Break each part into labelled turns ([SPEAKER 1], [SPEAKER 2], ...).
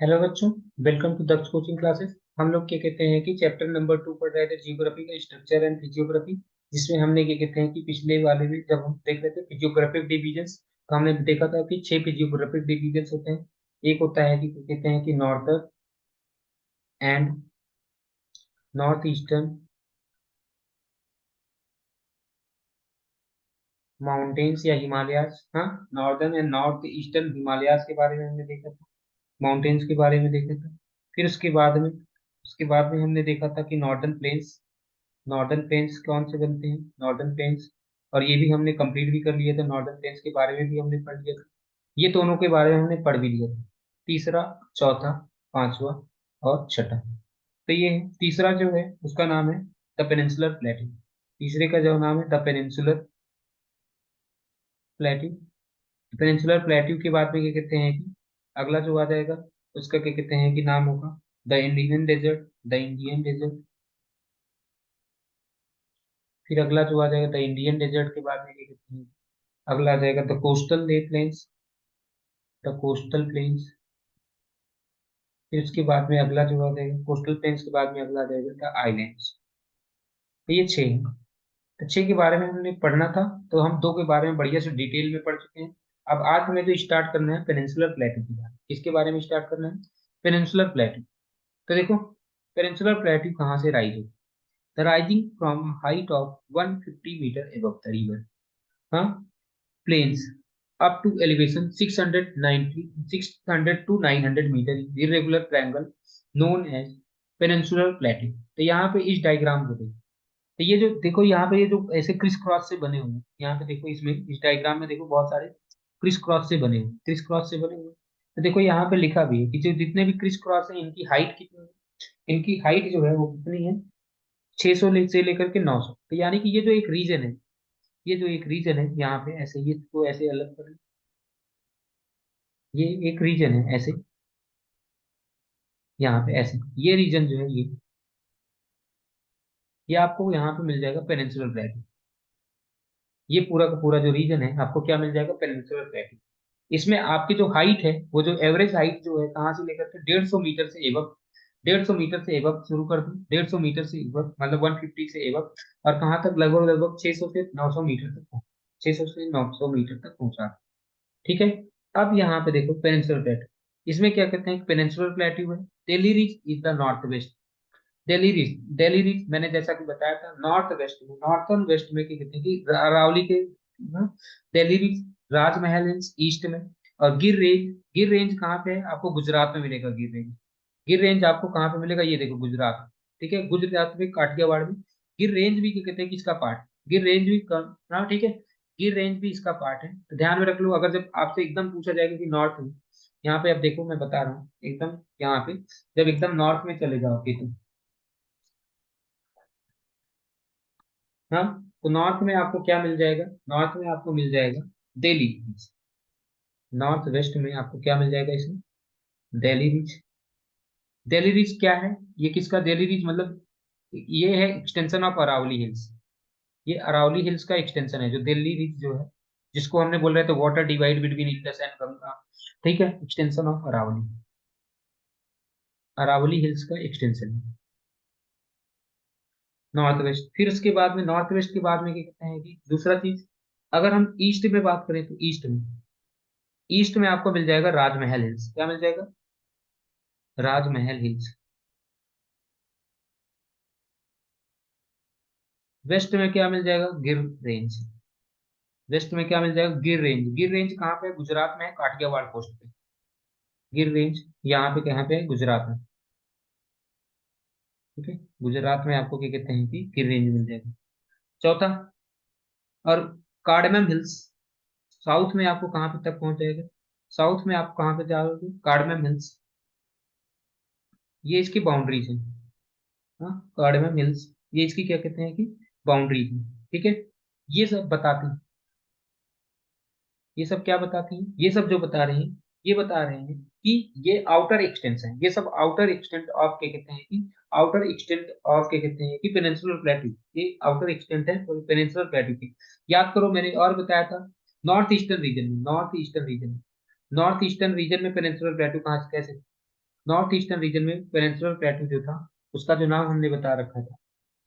[SPEAKER 1] Hello बच्चों। Welcome to Daksh coaching classes. हम लोग क्या कहते हैं कि चैप्टर नंबर 2 पढ़ रहे थे, जियोग्राफी का स्ट्रक्चर एंड फिजियोग्राफी। जिसमें हमने क्या कहते हैं कि पिछले वाले में जब हम देख रहे थे फिजियोग्राफिक डिवीजन्स, तो हमने देखा था कि 6 फिजियोग्राफिक डिवीजन्स होते हैं। एक होता है कि क्या कहते हैं कि northern and north eastern mountains या हिमालयास। हाँ, northern and north eastern Himalayas के बारे में हमने देखा था, माउंटेन्स के बारे में देखा था। फिर उसके बाद में हमने देखा था कि नॉर्दर्न प्लेन्स कौन से बनते हैं, नॉर्दर्न प्लेन्स। और ये भी हमने कंप्लीट भी कर लिया था, नॉर्दर्न प्लेन्स के बारे में भी हमने पढ़ लिया था। ये दोनों के बारे में हमने पढ़ भी लिया था। तीसरा, चौथा, पांचवा और छठा। तो ये तीसरा जो है उसका नाम है द पेनिनसुलर प्लेटू। तीसरे का जो नाम है द पेनिनसुलर प्लेटू। पेनिनसुलर प्लेटू के बाद में क्या कहते हैं कि अगला जो आ जाएगा उसका क्या कहते हैं कि नाम होगा द इंडियन डेजर्ट। फिर अगला जो आ जाएगा द इंडियन डेजर्ट के बाद में क्या कहते हैं, अगला आ जाएगा द कोस्टल प्लेन्स। फिर उसके बाद में अगला जो आ जाएगा कोस्टल प्लेन्स के बाद में अगला आ जाएगा द आइलैंड्स। तो ये 6 हैं। तो 6 के बारे में हमने पढ़ना था, तो हम 2 के बारे में बढ़िया से डिटेल में पढ़ चुके हैं। अब आज हमें जो स्टार्ट करना है पेनिनसुलर प्लेटू की बात, किसके बारे में स्टार्ट करना है, पेनिनसुलर प्लेटू। तो देखो, पेनिनसुलर प्लेटू कहाँ से राइज होता है। The rising from height of 150 meter above the river. हाँ, plains up to elevation 600 to 900 meter irregular triangle known as peninsular plateau। तो यहाँ पे इस डायग्राम को देखो। तो ये जो देखो यहाँ पे ये जो ऐसे क्रिस क्रॉस से बने हुए हैं, यहाँ पे देखो इसमें इस डायग्राम में देखो बहुत सारे क्रिस क्रॉस से बने हुए हैं। तो देखो यहाँ पे लिखा भी है कि जो जितने भी क्रिस क्रॉस है इनकी हाइट कितनी है। इनकी हाइट जो है वो कितनी है, 600 से लेकर के 900। तो यानी कि ये जो एक रीजन है यहाँ पे ऐसे, ये तो ऐसे अलग कर, ये एक रीजन है ऐसे, यहाँ पे ऐसे ये रीजन जो है ये आपको यहाँ पे मिल जाएगा पेनिनसुलर प्लेटू। ये पूरा का पूरा जो रीजन है आपको क्या मिल जाएगा, पेनिनसुलर प्लेटू। इसमें आपकी जो हाइट है वो जो एवरेज हाइट जो है कहाँ से लेकर के 150 मीटर से एबव, 150 मीटर से एबव शुरू कर दूं, 150 मीटर से एबव मतलब 150 से एबव। और कहाँ तक, लगभग लगभग 600 से 900 मीटर तक, 600 से 900 मीटर तक पहुंचा। ठीक है। अब यहाँ पे देखो पेनिनसुलर प्लेटू, इसमें क्या कहते हैं, पेनिनसुलर प्लेटू है। Delhi ridge is the north west. Delhi ridge मैंने जैसा कि बताया था नॉर्थ वेस्ट में, नॉर्थर्न वेस्ट में क्या कहते हैं कि अरावली के, हाँ, दिल्ली रिज, राजमहल हिल्स ईस्ट में। और गिर रेंज कहाँ पे है, आपको गुजरात में मिलेगा। गिर रेंज आपको कहाँ पे मिलेगा, ये देखो गुजरात में। ठीक है, गुजरात में काठियावाड़ में। गिर रेंज भी क्या कहते हैं कि इसका पार्ट, गिर रेंज भी हाँ ठीक है, गिर रेंज भी इसका पार्ट है। तो ध्यान में रख लो, अगर जब आपसे एकदम पूछा जाएगा कि नॉर्थ में, यहाँ पे अब देखो मैं बता रहा हूँ एकदम, यहाँ पे जब एकदम नॉर्थ में चले जाओगे तो, हाँ, तो नॉर्थ में आपको क्या मिल जाएगा, नॉर्थ में आपको मिल जाएगा दिल्ली रिज। नॉर्थ वेस्ट में आपको क्या मिल जाएगा इसमें, दिल्ली रिज। दिल्ली रिज क्या है, ये किसका दिल्ली रिज मतलब, ये है एक्सटेंशन ऑफ अरावली हिल्स। ये अरावली हिल्स का एक्सटेंशन है जो दिल्ली रिज जो है, जिसको हमने बोल रहे थे water divide between Indus and Ganga. ठीक है, extension of Aravalli, Aravalli hills का एक्सटेंशन है नॉर्थ वेस्ट। फिर उसके बाद में नॉर्थ वेस्ट के बाद में क्या कहते हैं कि दूसरा चीज, अगर हम ईस्ट में बात करें तो ईस्ट में आपको मिल जाएगा राजमहल हिल्स। क्या मिल जाएगा, राजमहल हिल्स। वेस्ट में क्या मिल जाएगा, रेंज। वेस्ट में क्या मिल जाएगा, गिर रेंज कहाँ पे है, गुजरात में है, काठियावाड़ कोस्ट पे। गिर रेंज यहाँ पे कहाँ पे है, गुजरात में। ठीक है, गुजरात में आपको क्या कहते हैं कि गिर रेंज मिल जाएगा। चौथा, और कार्डमम हिल्स, साउथ में आपको कहाँ पे तक पहुंच जाएगा, साउथ में आप कहाँ पे जाओगे, कार्डमम हिल्स। ये इसकी बाउंड्रीज है। हाँ, कार्डमम हिल्स, ये इसकी क्या कहते हैं कि बाउंड्रीज है। ठीक है, ये सब बताते हैं, ये सब क्या बताती हैं, ये सब जो बता रही हैं, ये बता रहे हैं कि ये आउटर एक्सटेंस है, ये सब आउटर एक्सटेंट ऑफ क्या कहते हैं कि, आउटर एक्सटेंट ऑफ क्या कहते हैं कि पेनिनसुलर प्लेटू। ये आउटर एक्सटेंट है पेनिनसुलर प्लेटू की। याद करो मैंने और बताया था, नॉर्थ ईस्टर्न रीजन में पेनिनसुलर प्लेटू कहाँ से कैसे, नॉर्थ ईस्टर्न रीजन में पेनिनसुलर प्लेटू जो था, उसका जो नाम हमने बता रखा था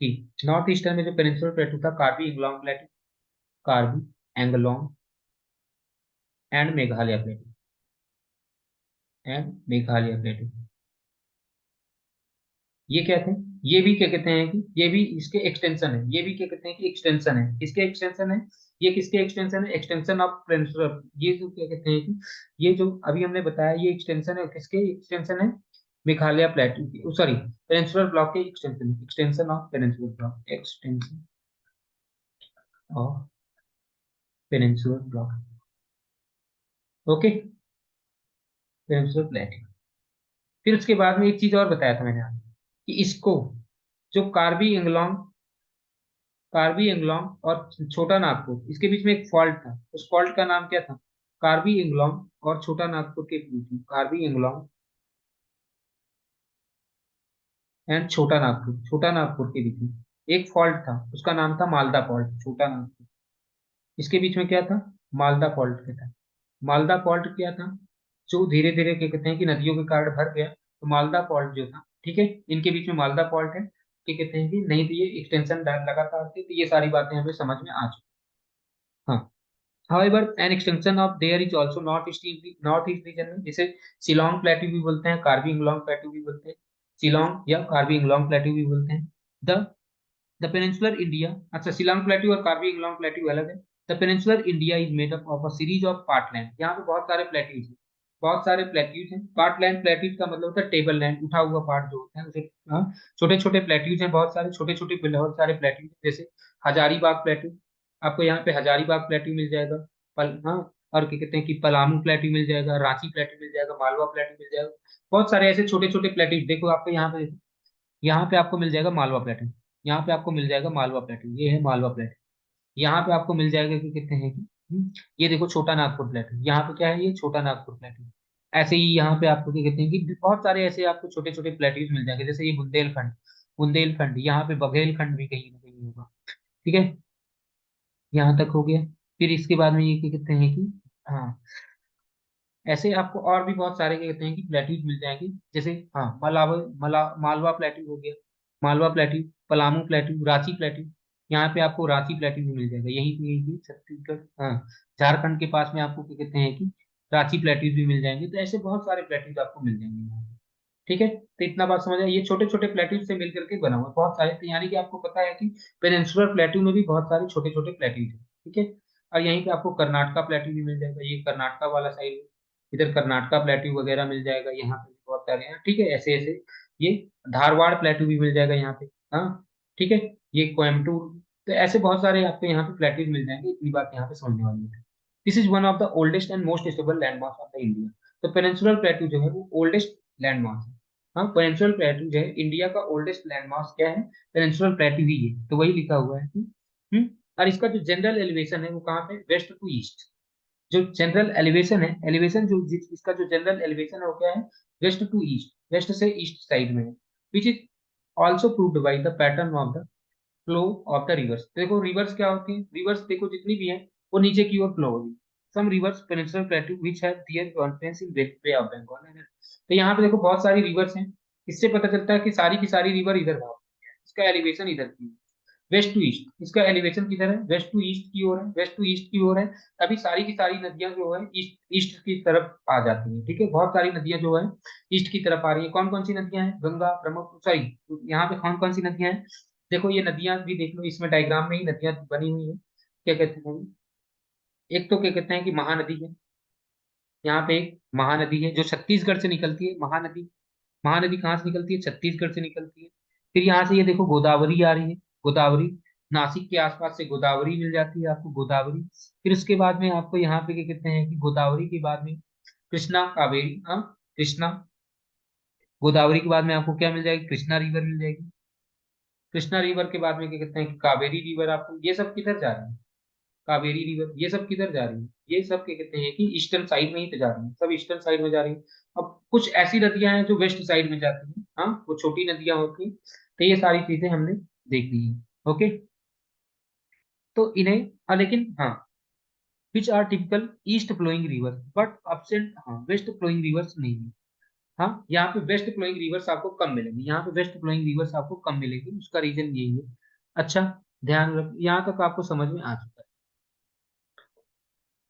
[SPEAKER 1] कि नॉर्थ ईस्टर्न में जो पेनिनसुलर प्लेटू था, कार्बी एंगलोंग प्लेटू, कार्बी एंगलोंग एंड मेघालय प्लेटू, एंड मेघालय प्लेटू। ये क्या थे? ये भी क्या कहते हैं कि ये भी इसके एक्सटेंशन है, ये भी क्या कहते हैं कि एक्सटेंशन है। किसके एक्सटेंशन है? ये किसके एक्सटेंशन है? Extension of peninsular. ये जो क्या कहते हैं कि ये जो अभी हमने बताया, ये एक्सटेंशन है, किसके एक्सटेंशन है? Meghalaya plateau, sorry, peninsular block के extension, extension of peninsular block, extension of peninsular block. Okay, peninsular plateau. फिर उसके बाद में एक चीज और बताया था मैंने आपको कि इसको जो कार्बी एंगलोंग और छोटा नागपुर, इसके बीच में एक फॉल्ट था, उस फॉल्ट का नाम क्या था? कार्बी एंगलोंग और छोटा नागपुर के बीच में, कार्बी एंगलोंग एंड छोटा नागपुर के बीच में एक फॉल्ट था, उसका नाम था मालदा फॉल्ट। छोटा नागपुर, इसके बीच में क्या था? मालदा फॉल्ट क्या था? मालदा फॉल्ट क्या था? जो धीरे धीरे क्या कहते हैं कि नदियों के कारण भर गया, तो मालदा फॉल्ट जो था, ठीक है, इनके बीच में मालदा फॉल्ट है, क्या कहते हैं कि नहीं तो ये एक्सटेंशन लगातार थे, तो ये सारी बातें हमें समझ में आ चुकी। हाँ, However, an extension of there is also north east region में, जिसे शिलोंग प्लेट्यू भी बोलते हैं, कार्बी इंगलोंग प्लेट्यू भी बोलते हैं, शिलोंग या कार्बी इंगलोंग प्लेट्यू भी बोलते हैं। द द पेनिनसुलर इंडिया, अच्छा, शिलोंग प्लेट्यू और कार्बी इंगलोंग प्लेट्यू अलग है। The peninsular India is made up of a series of patland. यहाँ पे बहुत सारे प्लेट्यूज हैं, बहुत सारे प्लेट्यूज हैं। पार्टलैंड, प्लेट्यूज का मतलब होता है टेबल लैंड, उठा हुआ पार्ट जो होता है उसे, हाँ, छोटे छोटे प्लेट्यूज हैं, बहुत सारे छोटे छोटे, बहुत सारे प्लेट्यूज, जैसे हजारीबाग प्लेट्यू, आपको यहाँ पे हजारीबाग प्लेट्यू मिल जाएगा। हाँ, और क्या कहते हैं कि पलामू प्लेट्यू मिल जाएगा, रांची प्लेट्यू मिल जाएगा, मालवा प्लेट्यू मिल जाएगा। बहुत सारे ऐसे छोटे छोटे प्लेट्यूज देखो आपको यहाँ पे, यहाँ पे आपको मिल जाएगा मालवा प्लेट्यू, यहाँ पे आपको मिल जाएगा मालवा प्लेट्यू, ये है मालवा प्लेट्यू। यहाँ पे आपको मिल जाएगा कि कितने हैं कि, ये देखो छोटा नागपुर प्लेट्यू, यहाँ पे क्या है? ये छोटा नागपुर प्लेट्यू। ऐसे ही यहाँ पे आपको क्या कहते हैं कि बहुत सारे ऐसे आपको छोटे छोटे प्लेट्यूज मिल जाएंगे, जैसे ये बुंदेलखंड, बुंदेलखंड, यहाँ पे बघेलखंड भी कहीं ना कहीं होगा। ठीक है, यहाँ तक हो गया। फिर इसके बाद में ये क्या कहते हैं कि, हाँ, ऐसे आपको और भी बहुत सारे क्या कहते हैं कि प्लेट्यूज मिल जाएंगे, जैसे, हाँ, मालवा प्लेट्यू हो गया, Malwa plateau, Palamu plateau, Ranchi plateau. यहाँ पे आपको रांची प्लेट्यू भी मिल जाएगा, यही भी छत्तीसगढ़, हाँ, झारखंड के पास में आपको क्या कहते हैं कि रांची प्लेट्यूज भी मिल जाएंगे। तो ऐसे बहुत सारे प्लेट्यूज आपको मिल जाएंगे यहाँ पे। ठीक है, तो इतना बात समझ आए, ये छोटे छोटे प्लेट्यूज से मिलकर के बना हुआ है बहुत सारे, तो यानी कि आपको पता है कि पेनिनसुलर प्लेट्यू में भी बहुत सारे छोटे छोटे प्लेट्यूज है। ठीक है, और यहीं पे आपको कर्नाटका प्लेट्यू भी मिल जाएगा, ये कर्नाटका वाला साइड, इधर कर्नाटका प्लेट्यू वगैरह मिल जाएगा, यहाँ पे भी बहुत सारे हैं। ठीक है, ऐसे ऐसे ये धारवाड़ प्लेट्यू भी मिल जाएगा यहाँ पे। हाँ, ठीक है, ये कोयम्बटूर, तो ऐसे बहुत सारे आपको यहाँ पे प्लेट्यूज मिल जाएंगे, इतनी बात यहाँ पे समझने वाली है। This is one of the oldest and most stable landmark of the India. तो पेनिनसुलर प्लेट्यू जो है वो ओल्डेस्ट लैंडमार्क है। हाँ, पेनिनसुलर प्लेट्यू जो है इंडिया का ओल्डेस्ट लैंडमार्क क्या है? पेनिनसुलर प्लेट्यू ही है, तो वही लिखा हुआ है। और इसका जो जनरल एलिवेशन है वो कहाँ पे? West to east. जो जनरल एलिवेशन है, एलिवेशन जो इसका जो जनरल एलिवेशन है वो क्या है? वेस्ट टू ईस्ट, वेस्ट से ईस्ट साइड में है, which is also proved by the pattern of the flow of the rivers. देखो रिवर्स क्या होती है? रिवर्स देखो जितनी भी है वो नीचे की ओर फ्लो होगी। Some rivers peninsular plateau which have their confluence in bay of Bengal. तो यहाँ पे देखो बहुत सारी रिवर्स हैं, इससे पता चलता है कि सारी की सारी रिवर इधर भागती है, इसका एलिवेशन इधर की, वेस्ट टू ईस्ट, इसका एलिवेशन किधर है? वेस्ट टू ईस्ट की ओर है, वेस्ट टू ईस्ट की ओर है। तभी सारी की सारी नदियां जो है ईस्ट ईस्ट की तरफ आ जाती हैं। ठीक है, बहुत सारी नदियां जो है ईस्ट की तरफ आ रही है। कौन कौन सी नदियां हैं? गंगा, ब्रह्मपुत्र, सॉरी, यहाँ पे कौन कौन सी नदियां हैं? देखो ये नदियां भी देख लो, इसमें डायग्राम में ही नदियां बनी हुई है। क्या कहते हैं? एक तो क्या कहते हैं कि महानदी है, यहाँ पे एक महानदी है जो छत्तीसगढ़ से निकलती है, महानदी। महानदी कहाँ से निकलती है? छत्तीसगढ़ से निकलती है। फिर यहाँ से ये देखो गोदावरी आ रही है, गोदावरी, नासिक के आसपास से गोदावरी मिल जाती है आपको, गोदावरी। फिर उसके बाद में आपको यहाँ पे क्या कहते हैं कि गोदावरी के बाद में कृष्णा, कावेरी, हाँ, कृष्णा, गोदावरी के बाद में आपको क्या मिल जाएगी? कृष्णा रिवर मिल जाएगी। कृष्णा रिवर के बाद में क्या कहते हैं कि कावेरी रिवर। आपको ये सब किधर जा रही है? कावेरी रिवर, ये सब किधर जा रही है? ये सब क्या कहते हैं कि ईस्टर्न साइड में ही तो जा रही है, सब ईस्टर्न साइड में जा रही है। अब कुछ ऐसी नदियां हैं जो वेस्ट साइड में जाती हैं, हाँ, वो छोटी नदियां होती हैं। तो ये सारी चीजें हमने देख ली है। ओके, तो इन्हें, हाँ, लेकिन हाँ, which are typical east flowing river but absent, हाँ, वेस्ट फ्लोइंग रिवर्स नहीं है। हाँ, यहाँ पे वेस्ट फ्लोइंग रिवर्स आपको कम मिलेंगे, यहाँ पे वेस्ट फ्लोइंग रिवर्स आपको कम मिलेगी, उसका रीजन यही है। अच्छा, ध्यान रख, यहाँ तक आपको समझ में आ चुका है।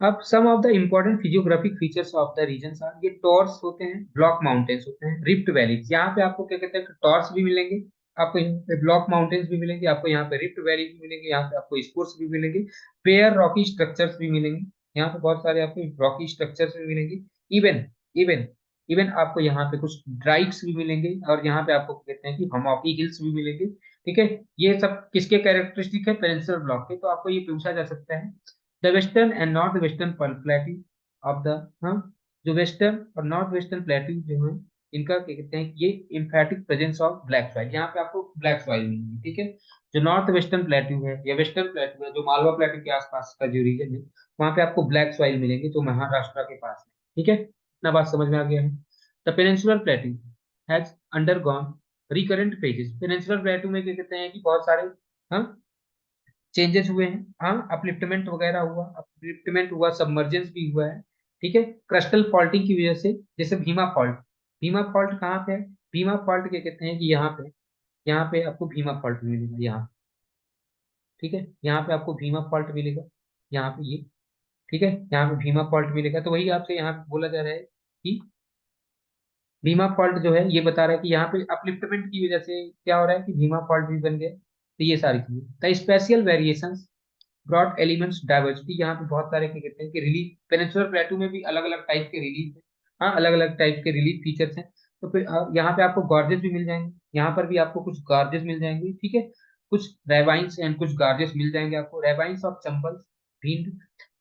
[SPEAKER 1] अब some of the important physiographic features of the region are, ये टॉर्स होते हैं, ब्लॉक माउंटेन्स होते हैं, रिफ्ट वैलीज। यहाँ पे आपको क्या कहते हैं, टॉर्स भी मिलेंगे, आपको यहाँ पे ब्लॉक माउंटेन्स भी मिलेंगे, आपको यहाँ पे रिफ्ट वैली भी मिलेंगे, यहाँ पे आपको स्कोर्स भी मिलेंगे, पेयर रॉकी स्ट्रक्चर्स भी मिलेंगे, यहाँ पे बहुत सारे आपको रॉकी स्ट्रक्चर्स भी मिलेंगे। इवन इवन इवन आपको यहाँ पे कुछ ड्राइट्स भी मिलेंगे, और यहाँ पे आपको कहते हैं कि हमॉकी हिल्स भी मिलेंगे। ठीक है, ये सब किसके कैरेक्टरिस्टिक है, पेनिनसुलर ब्लॉक के। तो आपको ये पूछा जा सकता है, the western and north western plateau of the, हाँ, जो वेस्टर्न और नॉर्थ वेस्टर्न प्लेट्यू जो है, इनका क्या कहते हैं, ये emphatic presence of black soil, यहाँ पे आपको ब्लैक सॉइल मिलेगी। ठीक है, जो नॉर्थ वेस्टर्न प्लेट्यू है या वेस्टर्न प्लेट्यू है, जो मालवा प्लेट्यू के आसपास का जो रीजन है, वहाँ पे आपको ब्लैक सॉइल मिलेंगे, जो महाराष्ट्र के पास है। ठीक है, इतना बात समझ में आ गया है। The peninsular plateau has undergone recurrent phases. Peninsular plateau में क्या कहते हैं कि बहुत सारे, हाँ, चेंजेस हुए हैं, हाँ, अपलिफ्टमेंट वगैरह हुआ, अपलिफ्टमेंट हुआ, सबमर्जेंस भी हुआ है। ठीक है, क्रस्टल फॉल्टिंग की वजह से, जैसे भीमा फॉल्ट। भीमा फॉल्ट कहाँ पे है, भीमा फॉल्ट क्या कहते हैं कि यहाँ पे आपको भीमा फॉल्ट मिलेगा यहाँ। ठीक है, यहाँ पे आपको भीमा फॉल्ट मिलेगा, यहाँ पे ये। ठीक है, यहाँ पे भीमा फॉल्ट मिलेगा, तो वही आपसे यहाँ पे बोला जा रहा है कि भीमा फॉल्ट जो है, ये बता रहा है कि यहाँ पे अपलिफ्टमेंट की वजह से क्या हो रहा है कि भीमा फॉल्ट भी बन गया। तो ये सारी चीजें, the spatial variations broad elements diversity, यहाँ पे बहुत सारे क्या कहते हैं कि रिलीफ, पेनिनसुलर प्लेटू में भी अलग अलग टाइप के रिलीफ है। हाँ, अलग अलग टाइप के रिलीफ फीचर्स हैं। तो फिर यहाँ पे आपको गॉर्जेस भी मिल जाएंगे, यहाँ पर भी आपको कुछ गॉर्जेस मिल जाएंगे। ठीक है, कुछ रेवाइंस एंड कुछ गॉर्जेस मिल जाएंगे आपको, ravines of Chambal, Bhind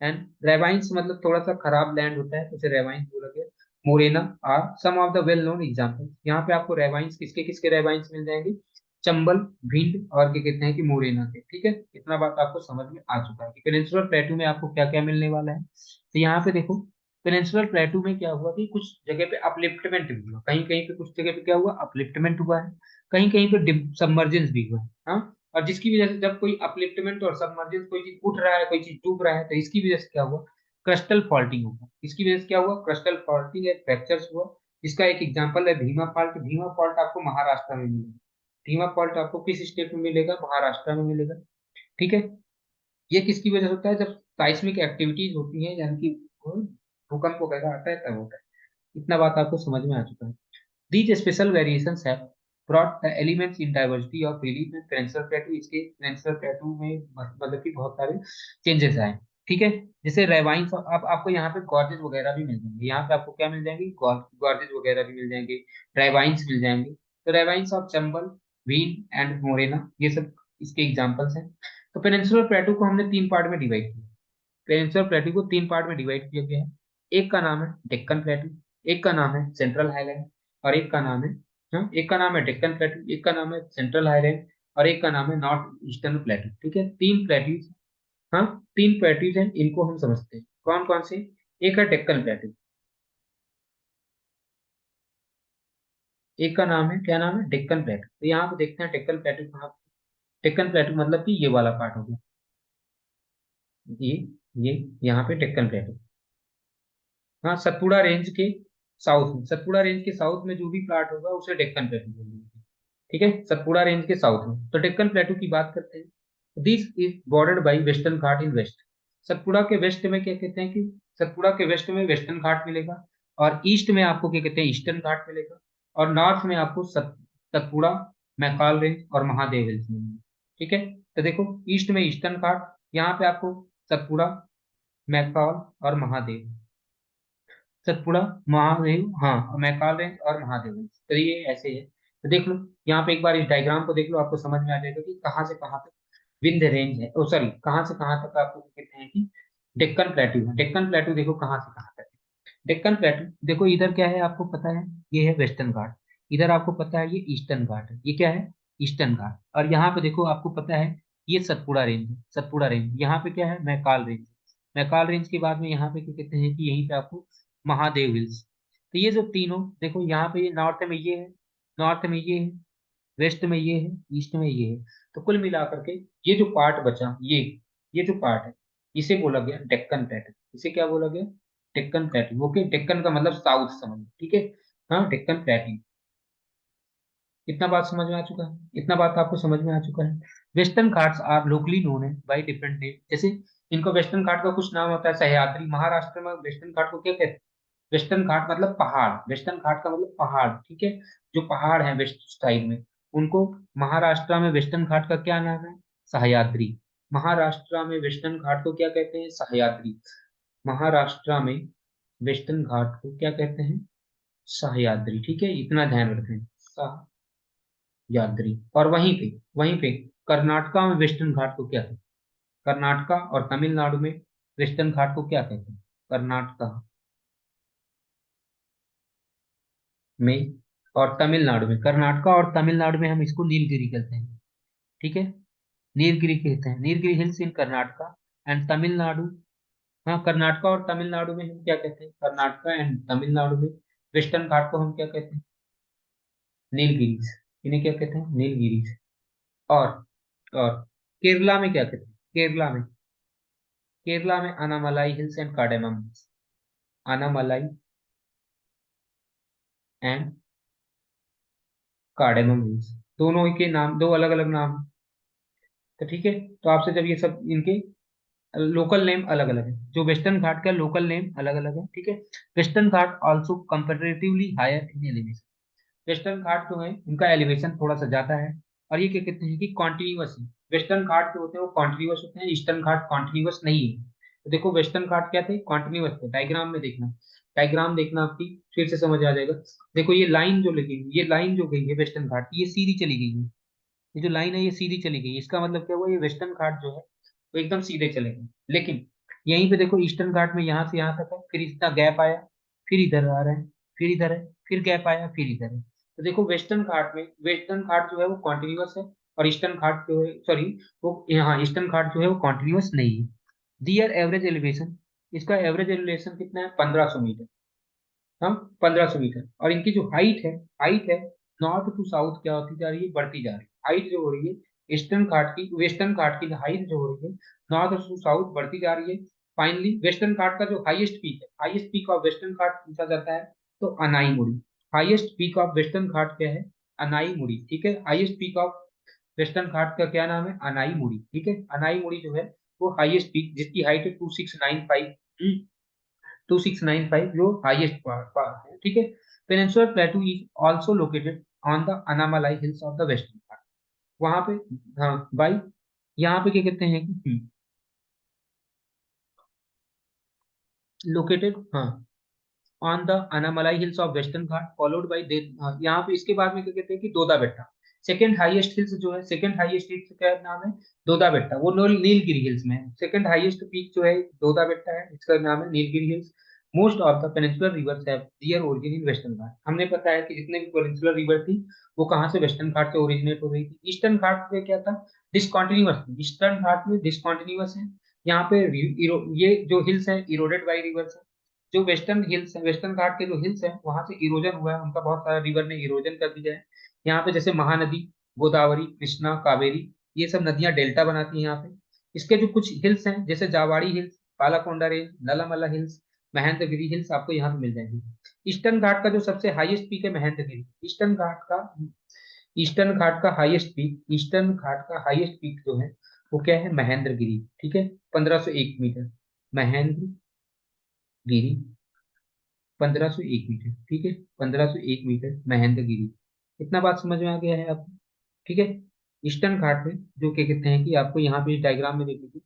[SPEAKER 1] and ravines, मतलब थोड़ा सा खराब लैंड होता है तो उसे रेवाइंस बोला गया। Morena are some of the well known example, यहाँ पे आपको रेवाइंस, किसके किसके रेवाइंस मिल जाएंगे, चंबल, भिंड और क्या कहते हैं कि मोरेना के। ठीक है, इतना बात आपको समझ में आ चुका है कि पेनिनसुलर प्लेटू में आपको क्या क्या मिलने वाला है। तो यहाँ पे देखो, पेनिनसुलर प्लेटू में क्या हुआ कि कुछ जगह पे अपलिफ्टमेंट भी हुआ, कहीं कहीं पे कुछ जगह पे क्या हुआ, अपलिफ्टमेंट हुआ है, कहीं कहीं पे सबमर्जेंस भी हुआ है। हाँ, और जिसकी वजह से जब कोई अपलिफ्टमेंट और सबमर्जेंस, कोई चीज उठ रहा है, कोई चीज डूब रहा है, तो इसकी वजह से क्या हुआ, क्रस्टल फॉल्टिंग होगा। इसकी वजह से क्या हुआ, क्रस्टल फॉल्टिंग है, फ्रैक्चर्स हुआ। इसका एक एग्जांपल है भीमा फॉल्ट। भीमा फॉल्ट आपको महाराष्ट्र में मिलेगा। भीमा फॉल्ट आपको किस स्टेट में मिलेगा, महाराष्ट्र में मिलेगा। ठीक है, ये किसकी वजह से होता है, जब साइस्मिक एक्टिविटीज होती है, यानी कि भूकंप वगैरह आता है तब होता है। इतना बात आपको समझ में आ चुका है। These special variations have brought the elements in diversity of relief and peninsular plateau। इसके peninsular plateau में मतलब कि बहुत सारे चेंजेस आए। ठीक है, जैसे रेवाइंस, अब आपको यहाँ पे गॉर्जेस वगैरह भी मिल जाएंगे, यहाँ पे आपको क्या मिल जाएंगे, गॉर्जेस वगैरह भी मिल जाएंगे, रेवाइंस मिल जाएंगे। तो ravines of Chambal, Bhind and Morena, ये सब इसके एग्जांपल्स हैं। तो पेनिनसुलर प्लेटू को हमने तीन पार्ट में डिवाइड किया। पेनिनसुलर प्लेटू को तीन पार्ट में डिवाइड किया गया है। एक का नाम है डेक्कन प्लेटू, एक का नाम है सेंट्रल हाईलैंड, और एक का नाम है, हाँ, एक का नाम है डेक्कन प्लेटू, एक का नाम है सेंट्रल हाईलैंड, और एक का नाम है नॉर्थ ईस्टर्न प्लेटू। ठीक है, तीन प्लेटूज, हाँ, तीन प्लेटूज हैं, इनको हम समझते हैं कौन कौन से। एक है डेक्कन प्लेटू, एक का नाम है, क्या नाम है, डेक्कन प्लेटू। तो यहाँ पे देखते हैं डेक्कन प्लेटू कहाँ। डेक्कन प्लेटू मतलब कि ये वाला पार्ट हो गया, ये ये यहाँ पे डेक्कन प्लेटू। हाँ, सतपुड़ा रेंज के साउथ में, सतपुड़ा रेंज के साउथ में जो भी प्लाट होगा उसे डेक्कन प्लेटू बोलेंगे। ठीक है, सतपुड़ा रेंज के साउथ में, तो डेक्कन प्लेटू की बात करते हैं। This is bordered by western ghat in west. Satpura के वेस्ट में क्या कहते हैं कि, सतपुड़ा के वेस्ट में वेस्टर्न घाट मिलेगा, और ईस्ट में आपको क्या कहते हैं, ईस्टर्न घाट मिलेगा, और नॉर्थ में आपको सतपुड़ा, मैकाल रेंज और महादेव हिल्स मिलेंगे। ठीक है, तो देखो, ईस्ट में ईस्टर्न घाट, यहाँ पे आपको सतपुड़ा, मैकाल और महादेव, सतपुड़ा, महादेव, हाँ, मैकाल रेंज और महादेव रेंज। तो ये ऐसे है, तो देख लो यहाँ पे एक बार इस डायग्राम को देख लो, आपको समझ में आ जाएगा कि कहाँ से कहाँ तक विंध्य रेंज है, ओ सॉरी, कहाँ से कहाँ तक आपको कहते हैं कि डेक्कन प्लेटू है। डेक्कन प्लेटू देखो कहाँ से कहाँ तक है। डेक्कन प्लेटू देखो, इधर क्या है आपको पता है, ये है वेस्टर्न घाट, इधर आपको पता है ये ईस्टर्न घाट है, ये क्या है, ईस्टर्न घाट। और यहाँ पे देखो आपको पता है ये सतपुड़ा रेंज है, सतपुड़ा रेंज। यहाँ पे क्या है, मैकाल रेंज। मैकाल रेंज के बाद में यहाँ पे क्या कहते हैं कि यहीं पे आपको महादेव हिल्स। तो ये जो तीनों देखो, यहाँ पे ये नॉर्थ में ये है, नॉर्थ में ये है, वेस्ट में ये है, ईस्ट में ये है। तो कुल मिलाकर के ये जो पार्ट बचा, ये जो पार्ट है, इसे बोला गया डेक्कन प्लेटू। इसे क्या बोला गया, डेक्कन प्लेटू। ओके, डेक्कन का मतलब साउथ समझ, ठीक है। हाँ, डेक्कन प्लेटू। इतना बात समझ में आ चुका है, इतना बात आपको समझ में आ चुका है। Western ghats are locally known है बाई डिफरेंट नेम, जैसे इनको वेस्टर्न घाट का कुछ नाम होता है, सह्याद्री, महाराष्ट्र में वेस्टर्न घाट को क्या कहते हैं? वेस्टर्न घाट मतलब पहाड़, वेस्टर्न घाट का मतलब पहाड़, ठीक है। जो पहाड़ है वेस्ट साइड में, उनको महाराष्ट्र में वेस्टर्न घाट का क्या नाम है? सह्याद्री। महाराष्ट्र में वेस्टर्न घाट को क्या कहते हैं? सह्याद्री। महाराष्ट्र में वेस्टर्न घाट को क्या कहते हैं? सह्याद्री, ठीक है, इतना ध्यान रखें, सह्याद्री। और वहीं पे कर्नाटका में वेस्टर्न घाट को क्या कहते हैं? कर्नाटका और तमिलनाडु में वेस्टर्न घाट को क्या कहते हैं? कर्नाटका में और तमिलनाडु में, कर्नाटका और तमिलनाडु में हम इसको नीलगिरी कहते हैं, ठीक है। नीलगिरी कहते हैं, Nilgiri hills in Karnataka and Tamil Nadu. हाँ, कर्नाटका और तमिलनाडु में हम क्या कहते हैं? कर्नाटका एंड तमिलनाडु में वेस्टर्न घाट को हम क्या कहते हैं? नीलगिरीज। इन्हें क्या कहते हैं? नीलगिरीज। और और केरला में क्या कहते हैं? केरला में Anamalai hills and cardamom hills. Anamalai and cardamom hills, दोनों के नाम, दो अलग अलग नाम। तो ठीक है, तो आपसे जब ये सब इनके लोकल नेम अलग अलग है, जो वेस्टर्न घाट का लोकल नेम अलग अलग है, ठीक है। Western Ghat also comparatively higher in elevation. Western Ghat जो है उनका एलिवेशन थोड़ा सा ज्यादा है, और ये क्या कहते हैं कि कॉन्टिन्यूअस है। वेस्टर्न घाट जो होते हैं वो कॉन्टिन्यूअस होते हैं, ईस्टर्न घाट कॉन्टिन्यूअस नहीं है। तो देखो वेस्टर्न घाट क्या थे? कॉन्टिन्यूअस थे। डायग्राम में देखना, डायग्राम देखना आपकी, फिर से समझ आ जाएगा। देखो ये लाइन जो लगी हुई, ये लाइन जो गई है वेस्टर्न घाट की, ये सीधी चली गई है। ये जो लाइन है ये सीधी चली गई, इसका मतलब क्या हुआ? ये वेस्टर्न घाट जो है वो एकदम सीधे चले गए। लेकिन यहीं पे देखो ईस्टर्न घाट में यहाँ से यहाँ तक है, फिर इतना गैप आया, फिर इधर आ रहा है, फिर इधर है, फिर गैप आया, फिर इधर है। तो देखो वेस्टर्न घाट में, वेस्टर्न घाट जो है वो कॉन्टिन्यूअस है, और ईस्टर्न घाट जो है, सॉरी, वो यहाँ ईस्टर्न घाट जो है वो कॉन्टिन्यूअस नहीं है। दियर एवरेज एलिवेशन, इसका एवरेज एलिवेशन कितना है? 1500 मीटर। हम 1500 मीटर। और इनकी जो हाइट है नॉर्थ टू साउथ क्या होती जा रही है? बढ़ती जा रही है। हाइट जो हो रही है ईस्टर्न घाट की, वेस्टर्न घाट की हाइट जो हो रही है नॉर्थ टू साउथ बढ़ती जा रही है। फाइनली वेस्टर्न घाट का जो हाईएस्ट पीक है, हाईएस्ट पीक ऑफ वेस्टर्न घाट पूछा जाता है, तो अनाई मुड़ी। हाईएस्ट पीक ऑफ वेस्टर्न घाट क्या है? अनाई मुड़ी, ठीक है। हाईएस्ट पीक ऑफ वेस्टर्न घाट का क्या नाम है? अनाई मुड़ी, ठीक है। अनाई मुड़ी जो है वो हाईएस्ट पीक, जिसकी हाइट है 2695, 2695, जो हाईएस्ट पार्ट है, ठीक है। Peninsular plateau is also located on the Anamalai hills of the Western Ghat. वहां पे, हाँ भाई, यहाँ पे क्या कहते हैं कि लोकेटेड, हाँ, on the Anamalai hills of Western Ghat followed by they. यहाँ पे इसके बाद में क्या कहते हैं कि Doda Betta. Second highest hills जो है, सेकंड हाईएस्ट हिल्स क्या नाम है? दोदा बेट्टा। वो नीलगिरी हिल्स में है। सेकंड हाईएस्ट पीक जो है दोदा बेट्टा है, इसका नाम है Nilgiri hills. Most of the peninsular rivers have their origin in Western Ghat. हमने पता है कि जितने भी पेनिनसुलर रिवर थी वो कहाँ से? वेस्टर्न घाट से ओरिजिनेट हो रही थी। ईस्टर्न घाट में क्या था? डिसकॉन्टिन्यूअस थी। ईस्टर्न घाट में डिसकॉन्टिन्यूअस है। यहाँ पे ये जो हिल्स है इरोडेड बाई रिवर्स है। जो वेस्टर्न हिल्स है, वेस्टर्न घाट के जो हिल्स है वहां से इरोजन हुआ है, उनका बहुत सारा रिवर ने इरोजन कर दिया है। यहाँ पे जैसे महानदी, गोदावरी, कृष्णा, कावेरी, ये सब नदियां डेल्टा बनाती हैं यहाँ पे। इसके जो कुछ हिल्स हैं जैसे Javadi hills, Balakonda range, Nallamala hills, Mahendragiri hills आपको यहाँ पे मिल जाएंगी। ईस्टर्न घाट का जो सबसे हाईएस्ट पीक है महेंद्रगिरी। ईस्टर्न घाट का हाईएस्ट पीक, ईस्टर्न घाट का हाईएस्ट पीक जो है वो क्या है? महेंद्रगिरी, ठीक है, 1501 मीटर। महेंद्रगिरी 1501 मीटर, ठीक है, 1501 मीटर महेंद्रगिरी। इतना बात समझ में आ गया है आपको? ठीक है। ईस्टर्न घाट में जो क्या कहते हैं कि आपको यहाँ पे डायग्राम में देखिए,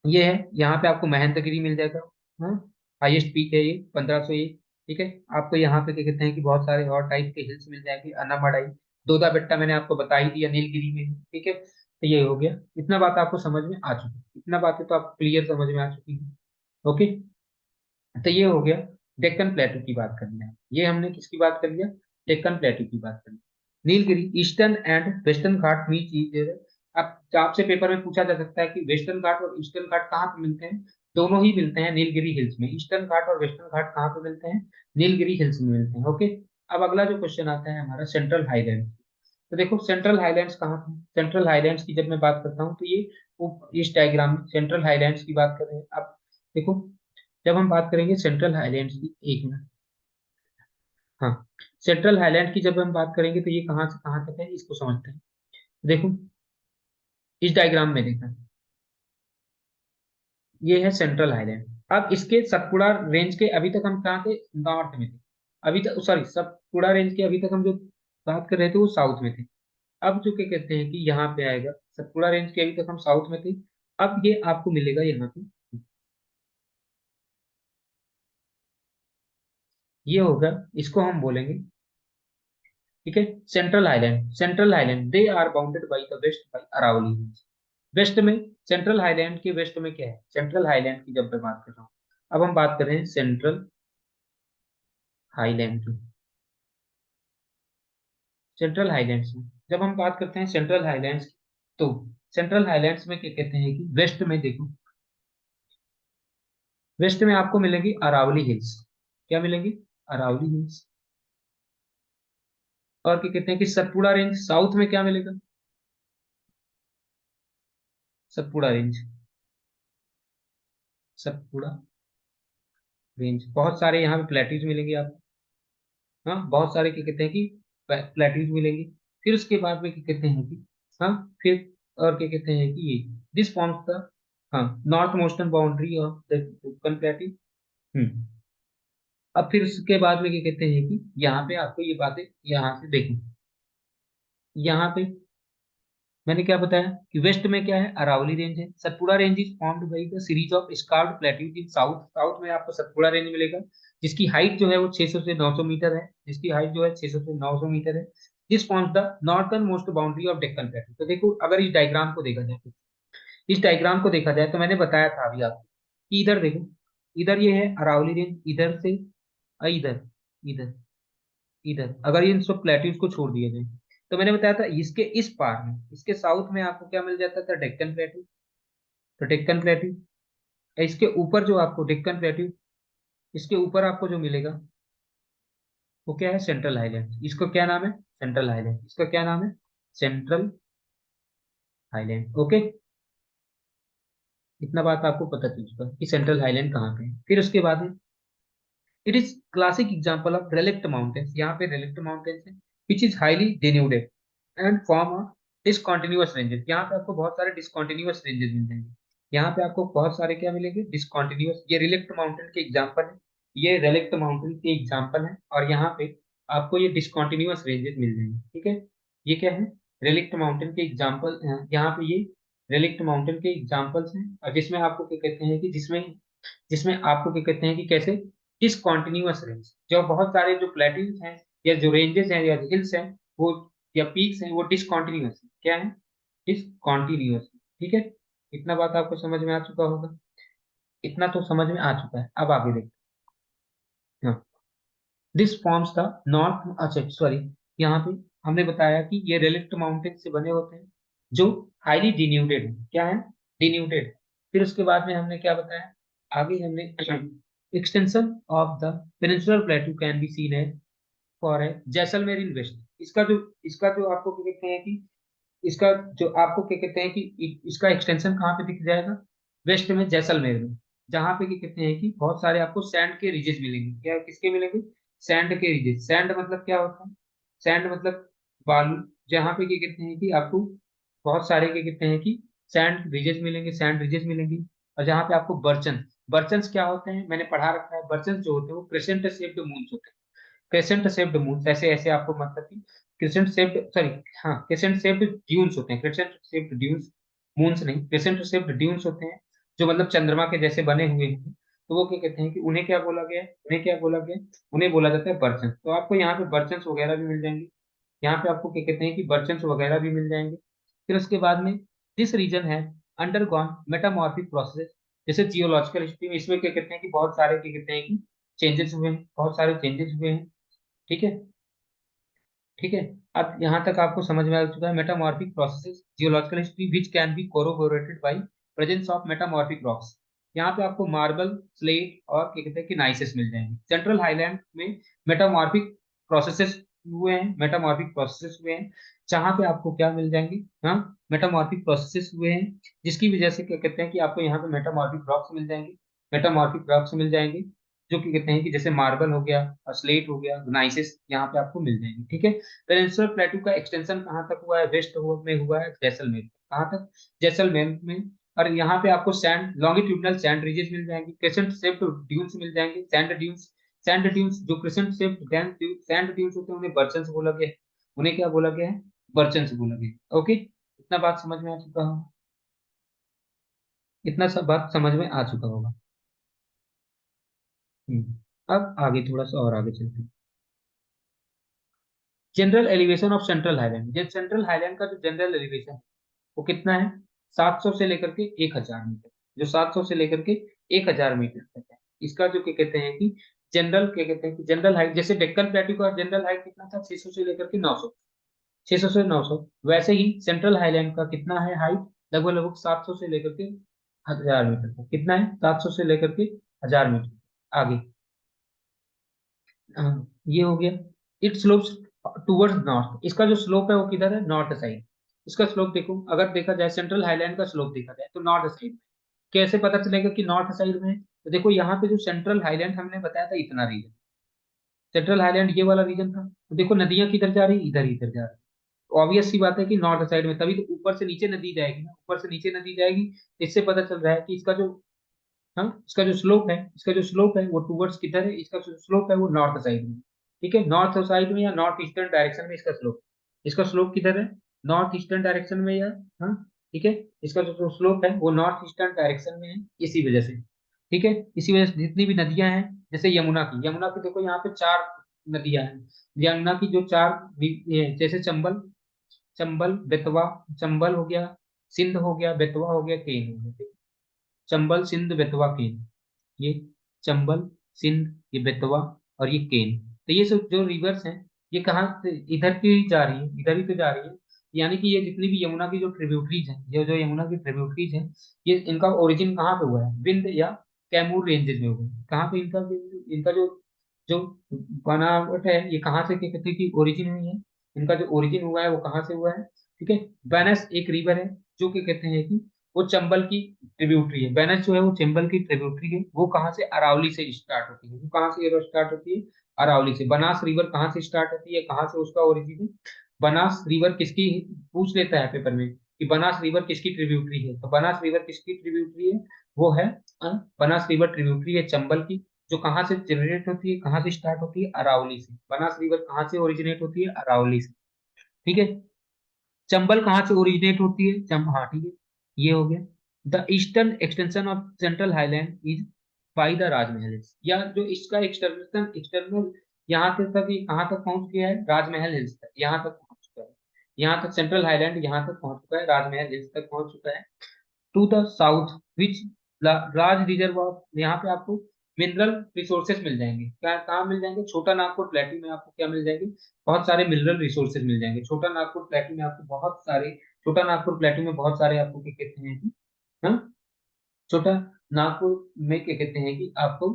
[SPEAKER 1] ये है, यहाँ पे आपको महेंद्रगिरी मिल जाएगा। हाँ, हाईएस्ट पीक है ये 1501, ठीक है। आपको यहाँ पे क्या कहते हैं कि बहुत सारे और टाइप के हिल्स मिल जाएंगे, अनामड़ाई, दोदा बेट्टा मैंने आपको बता ही दिया, नीलगिरी में है, ठीक है। तो ये हो गया, इतना बात आपको समझ में आ चुकी है, इतना बातें तो आपको क्लियर समझ में आ चुकी है। ओके, तो ये हो गया डेक्कन प्लेटू की बात कर लिया। ये हमने किसकी बात कर लिया? डेक्कन प्लेटू की बात कर ली। नीलगिरी ईस्टर्न एंड वेस्टर्न घाट में चीज। अब आपसे पेपर में पूछा जा सकता है कि वेस्टर्न घाट और ईस्टर्न घाट कहाँ पे मिलते हैं? दोनों ही मिलते हैं नीलगिरी हिल्स में। ईस्टर्न घाट और वेस्टर्न घाट कहाँ पे मिलते हैं? नीलगिरी हिल्स में मिलते हैं। ओके। अब अगला जो क्वेश्चन आता है हमारा सेंट्रल हाईलैंड। तो देखो सेंट्रल हाईलैंड्स कहाँ पे? सेंट्रल हाईलैंड्स की जब मैं बात करता हूँ तो ये इस डायग्राम में सेंट्रल हाईलैंड्स की बात कर रहे हैं। अब देखो, जब हम बात करेंगे सेंट्रल हाईलैंड्स की, एक मिनट, हाँ, सेंट्रल हाईलैंड की जब हम बात करेंगे तो ये कहाँ से कहाँ तक है इसको समझते हैं। देखो, इस डायग्राम में देखा, ये है सेंट्रल हाईलैंड। अब इसके सतपुड़ा रेंज के अभी तक हम कहाँ थे, नॉर्थ में थे। अभी तक सॉरी, सतपुड़ा रेंज के अभी तक हम जो बात कर रहे थे वो साउथ में थे। अब जो क्या कहते हैं कि यहाँ पे आएगा, सतपुड़ा रेंज के अभी तक हम साउथ में थे। अब ये आपको मिलेगा यहाँ पे, ये होगा, इसको हम बोलेंगे, ठीक है, central highland. Central highland they are bounded by the west by Aravali hills. West में, सेंट्रल हाईलैंड के वेस्ट में क्या है, सेंट्रल हाईलैंड की जब मैं बात कर रहा हूँ, अब हम बात कर रहे हैं सेंट्रल हाईलैंड की। सेंट्रल हाईलैंड्स में जब हम बात करते हैं सेंट्रल हाईलैंड्स की, तो सेंट्रल हाईलैंड्स में क्या कहते हैं कि वेस्ट में देखो, वेस्ट में आपको मिलेंगी अरावली हिल्स। क्या मिलेंगी, अरावली हिल्स। और क्या कहते हैं कि सतपुड़ा रेंज, साउथ में क्या मिलेगा, सतपुड़ा रेंज, सतपुड़ा रेंज। बहुत सारे यहाँ पे प्लेट्यूज मिलेंगे आपको। हाँ, बहुत सारे क्या कहते हैं कि प्लेट्यूज मिलेंगे। फिर उसके बाद में क्या कहते हैं कि, हाँ, फिर और क्या कहते हैं कि ये दिस फॉर्म्स द, हाँ, north western boundary of the Deccan plateau. Hmm. अब फिर उसके बाद में क्या कहते हैं कि यहाँ पे आपको ये बातें, यहाँ से देखें, यहाँ पे मैंने क्या बताया कि वेस्ट में क्या है, अरावली रेंज है। Satpura range is formed by the series of scarped plateaus in south. South में आपको सतपुड़ा रेंज मिलेगा, जिसकी हाइट जो है वो 600 से 900 मीटर है, जिसकी हाइट जो है 600 से 900 मीटर है। This forms the northern most boundary of Deccan plateau. तो देखो, अगर इस डायग्राम को देखा जाए तो, इस डायग्राम को देखा जाए तो मैंने बताया था अभी आपको कि इधर देखो, इधर ये है अरावली रेंज, इधर से इधर, इधर, इधर, अगर इन सब प्लेट्यूज को छोड़ दिया जाए तो मैंने बताया था इसके इस पार में, इसके साउथ में आपको क्या मिल जाता था, डेक्कन प्लेट्यू। तो डेक्कन प्लेट्यू, इसके ऊपर जो आपको डेक्कन प्लेट्यू, इसके ऊपर आपको जो मिलेगा वो क्या है, सेंट्रल हाईलैंड। इसको क्या नाम है, सेंट्रल हाईलैंड। इसका क्या नाम है, सेंट्रल हाईलैंड। ओके, इतना बात आपको पता चल चुका है कि सेंट्रल हाईलैंड कहाँ पे है। फिर उसके बाद है, it is classic example of relict mountains. यहाँ पे रेलिक्ट माउंटेन्स है, which is highly denuded and form a discontinuous ranges. यहाँ पे आपको बहुत सारे डिसकंटिन्यूअस रेंजेस मिल जाएंगे। यहाँ पे आपको बहुत सारे क्या मिलेंगे, डिसकंटिन्यूअस। ये रिलिक्ट माउंटेन के एग्जांपल है, ये रेलिक्ट माउंटेन के एग्जांपल है, और यहाँ पे आपको ये डिसकंटिन्यूअस रेंजेस मिल जाएंगे, ठीक है। ये क्या है, रेलिक्ट माउंटेन के एग्जांपल, यहाँ पे ये रेलिक्ट माउंटेन के एग्जांपल्स हैं, और जिसमें आपको क्या कहते हैं कि जिसमें जिसमें आपको क्या कहते हैं कि कैसे, डिसकॉन्टिन्यूअस रेंज। जो बहुत सारे जो प्लेट्यूज हैं, या जो रेंजेस हैं, या हिल्स हैं, वो या पीक्स हैं, वो डिसकॉन्टिन्यूअस है। क्या है, डिसकॉन्टिन्यूअस, ठीक है। इतना बात आपको समझ में आ चुका होगा, इतना तो समझ में आ चुका है। अब आगे देखते हैं। दिस फॉर्म्स द नॉर्थ, अच्छा सॉरी, यहाँ पे हमने बताया कि ये रेलिक्ट माउंटेन से बने होते हैं, जो हाईली डिन्यूटेड है। क्या है, डिन्यूटेड। फिर उसके बाद में हमने क्या बताया, आगे हमने extension of the peninsular plateau can be seen as far है जैसलमेर इन वेस्ट। इसका जो आपको क्या कहते हैं कि, इसका जो आपको क्या कहते हैं कि इसका एक्सटेंशन कहाँ पे दिख जाएगा, वेस्ट में, जैसलमेर में। जहाँ पे क्या कहते हैं कि बहुत सारे आपको सैंड के रिजेस मिलेंगे। क्या, किसके मिलेंगे, सैंड के रिजेस। सैंड मतलब क्या होता है, सैंड मतलब बालू। जहाँ पे क्या कहते हैं कि आपको बहुत सारे क्या कहते हैं कि सैंड रिजेस मिलेंगे, सैंड रिजेस मिलेंगे। और जहाँ पे आपको बर्चन, बर्चन्स क्या होते हैं, मैंने पढ़ा रखा है। बर्चन जो होते हैं वो क्रेसेंट शेप्ड मून्स होते हैं। क्रेसेंट शेप्ड मून्स, ऐसे ऐसे आपको मतलब कि क्रेसेंट शेप्ड, सॉरी, हाँ, क्रेसेंट शेप्ड ड्यून्स होते हैं। क्रेसेंट शेप्ड ड्यून्स, मून्स नहीं, क्रेसेंट शेप्ड ड्यून्स होते हैं, जो मतलब चंद्रमा के जैसे बने हुए हैं। तो वो क्या कहते हैं कि उन्हें क्या बोला गया है, उन्हें क्या बोला गया है, उन्हें बोला जाता है बर्चन। तो आपको यहाँ पे बर्चन्स वगैरह भी मिल जाएंगे। यहाँ पे आपको क्या कहते हैं कि बर्चन्स वगैरह भी मिल जाएंगे। फिर उसके बाद में, दिस रीजन है अंडरगॉन मेटामॉर्फिक प्रोसेस। जैसे जियोलॉजिकल हिस्ट्री में इसमें क्या कहते हैं कि बहुत सारे क्या कहते हैं कि चेंजेस हुए हैं, बहुत सारे चेंजेस हुए हैं, ठीक है, ठीक है। अब यहाँ तक आपको समझ में आ चुका है metamorphic processes, geological history which can be corroborated by presence of metamorphic rocks. यहाँ पे आपको मार्बल, स्लेट और क्या कहते हैं कि नाइसेस मिल जाएंगे। सेंट्रल हाईलैंड में मेटामॉर्फिक प्रोसेसेस हुए हैं, मेटामॉर्फिक प्रोसेसेस हुए हैं, जहाँ पे आपको क्या मिल जाएंगे, हाँ, मेटामॉर्फिक प्रोसेसेस हुए हैं, जिसकी वजह से क्या कहते हैं कि आपको यहाँ पे मेटामॉर्फिक रॉक्स मिल जाएंगे, मेटामॉर्फिक रॉक्स मिल जाएंगे, जो कि कहते हैं कि जैसे मार्बल हो गया और स्लेट हो गया, ग्नाइसिस यहाँ पे आपको मिल जाएंगे। ठीक है, पेनिनसुलर प्लेटू का एक्सटेंशन कहाँ तक हुआ है? वेस्ट में हुआ है जैसलमेर। कहाँ तक? जैसलमेर में। और यहाँ पे आपको सैंड लॉन्गिट्यूडनल सैंड रिजेस मिल जाएंगे, क्रेसेंट शेप्ड ड्यून्स मिल जाएंगे, सैंड ड्यून्स। सैंड ड्यून्स जो क्रेसेंट शेप्ड सैंड ड्यून्स होते हैं उन्हें बर्चन्स बोला गया है। उन्हें क्या बोला गया है? बर्चन्स बोला गया है। ओके, इतना बात समझ में आ चुका हो? इतना सब बात समझ में आ चुका होगा। अब आगे थोड़ा सा और आगे चलते हैं। General elevation of central highland. जो सेंट्रल हाईलैंड का जो जनरल एलिवेशन वो कितना है? 700 से लेकर के 1000 मीटर। जो 700 से लेकर के 1000 मीटर तक है। इसका जो क्या कहते हैं कि जनरल, क्या कहते हैं कि जनरल हाइट, जैसे डेक्कन प्लेटू का जनरल हाइट कितना था? 600 से लेकर के 900। 600 से 900। वैसे ही सेंट्रल हाईलैंड का कितना है हाइट? लगभग लगभग 700 से लेकर के 1000 मीटर तक। कितना है? 700 से लेकर के 1000 मीटर। आगे, ये हो गया। It slopes towards north. इसका जो स्लोप है वो किधर है? North side. इसका स्लोप देखो, अगर देखा जाए सेंट्रल हाईलैंड का स्लोप देखा जाए तो नॉर्थ साइड। कैसे पता चलेगा कि नॉर्थ साइड में है? तो देखो यहाँ पे जो सेंट्रल हाईलैंड हमने बताया था इतना रीजन, सेंट्रल हाईलैंड ये वाला रीजन था। तो देखो नदियां किधर जा रही? इधर इधर जा रही। ऑब्वियस सी बात है कि नॉर्थ साइड में, तभी तो ऊपर से नीचे नदी जाएगी ना, ऊपर से नीचे नदी जाएगी। इससे पता चल रहा है कि इसका जो, हाँ, इसका जो स्लोप है, इसका जो स्लोप है वो टूवर्ड्स किधर है? इसका जो स्लोप है वो नॉर्थ साइड में। ठीक है, नॉर्थ साइड में या नॉर्थ ईस्टर्न डायरेक्शन में इसका स्लोप। इसका स्लोप किधर है? नॉर्थ ईस्टर्न डायरेक्शन में, या, हाँ, ठीक है। इसका जो स्लोप है वो नॉर्थ ईस्टर्न डायरेक्शन में है, इसी वजह से। ठीक है, इसी वजह से जितनी भी नदियां हैं, जैसे यमुना की देखो यहाँ पे 4 नदियां हैं। यमुना की जो 4, ये जैसे चंबल, चंबल बेतवा, चंबल हो गया, सिंध हो गया, बेतवा हो गया, केन हो गया। चंबल, सिंध, बेतवा, केन। ये चंबल, सिंध, ये बेतवा और ये केन। तो ये सब जो रिवर्स हैं, ये कहाँ से? इधर की जा रही है, इधर ही तो जा रही है। यानी कि ये जितनी भी यमुना की जो ट्रिब्यूटरीज हैं, ये जो यमुना की ट्रिब्यूटरीज हैं, ये इनका ओरिजिन कहाँ पे हुआ है? विंध्य या कैमूर रेंजेस में हुआ है। कहाँ पे इनका, इनका जो जो बनावट है, ये कहाँ से, क्या कहते हैं कि ओरिजिन हुई है? इनका जो ओरिजिन हुआ है वो कहाँ से हुआ है? ठीक है, बैनस एक रिवर है, जो कि कहते हैं कि वो चंबल की ट्रिब्यूटरी है। बैनस जो है वो चंबल की ट्रिब्यूटरी है। वो कहाँ से? अरावली से स्टार्ट होती है। वो कहाँ से स्टार्ट होती है? अरावली से। बनास रिवर कहाँ से स्टार्ट होती है? कहाँ से उसका ओरिजिन है? बनास रिवर किसकी, पूछ लेता है पेपर में कि बनास रिवर किसकी ट्रिब्यूटरी है, तो बनास रिवर किसकी ट्रिब्यूटरी है? वो है, बनास रिवर ट्रिब्यूटरी है चंबल की। जो कहाँ से जनरेट होती है, कहाँ से स्टार्ट होती है? अरावली से। बनास रिवर कहाँ से ओरिजिनेट होती है? अरावली से। ठीक है, चंबल कहाँ से ओरिजिनेट होती है? हाँ, ठीक है, ये हो गया। The eastern extension of central highland is by the Rajmahal hills. या जो इसका एक्सटर्नल एक्सटर्नल यहाँ तक ये कहाँ तक पहुंच गया है? राजमहल हिल्स तक, यहाँ तक पहुंच चुका है। यहाँ तक सेंट्रल हाईलैंड यहाँ तक पहुंच चुका है, राजमहल हिल्स तक पहुंच चुका है। To the south which large reserve of, यहाँ पे आपको मिनरल रिसोर्सेज मिल जाएंगे। क्या कहाँ मिल जाएंगे? छोटा नागपुर प्लेटू में आपको क्या मिल जाएंगे? बहुत सारे मिनरल रिसोर्सेज मिल जाएंगे। छोटा नागपुर प्लेटू में आपको बहुत सारे, छोटा नागपुर प्लेटू में बहुत सारे आपको क्या कहते हैं कि, हाँ, छोटा नागपुर में क्या कहते हैं कि आपको,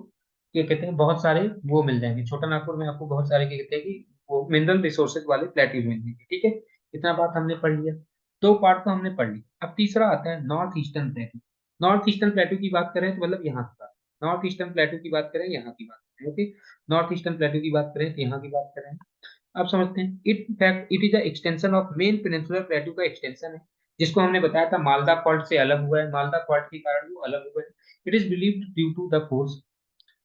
[SPEAKER 1] क्या कहते हैं, बहुत सारे वो मिल जाएंगे। छोटा नागपुर में आपको बहुत सारे, क्या कहते हैं कि, वो मिनरल रिसोर्सेज वाले प्लेट्यूज मिल जाएंगे। ठीक है, इतना बात हमने पढ़ लिया। 2 पार्ट तो हमने पढ़ लिया। अब तीसरा आता है north eastern plateau. North eastern plateau की बात करें तो मतलब यहाँ की बात, नॉर्थ ईस्टर्न प्लेट्यू की बात करें, यहाँ की बात करें। ओके, नॉर्थ ईस्टर्न प्लेट्यू की बात करें तो यहाँ की बात करें। अब समझते हैं। It fact it is the extension of main peninsular plateau का एक्सटेंशन है, जिसको हमने बताया था मालदा फॉल्ट से अलग हुआ है। मालदा फॉल्ट के कारण वो अलग हुआ है। It is believed due to the force,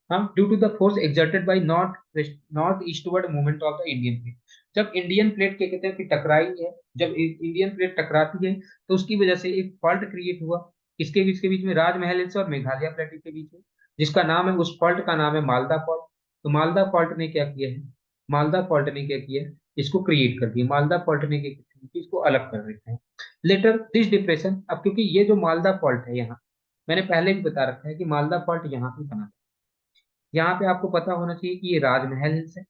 [SPEAKER 1] हाँ, due to the force exerted by north eastward movement of the Indian plate. जब इंडियन प्लेट, क्या कहते हैं कि, टकराई है, जब इंडियन प्लेट टकराती है तो उसकी वजह से एक फॉल्ट क्रिएट हुआ। किसके बीच में? राजमहल हिल्स और मेघालय प्लेटू के बीच में, जिसका नाम है, उस फॉल्ट का नाम है मालदा फॉल्ट। तो मालदा फॉल्ट ने क्या किया है? मालदा फॉल्ट ने क्या किया है? इसको क्रिएट कर दिया। मालदा फॉल्ट ने क्या किया कि इसको अलग कर देते हैं। लेटर दिस डिप्रेशन, अब क्योंकि ये जो मालदा फॉल्ट है यहाँ, मैंने पहले भी बता रखा है कि मालदा फॉल्ट यहाँ पे बना। यहाँ पे आपको पता होना चाहिए कि ये राजमहल हिल्स है,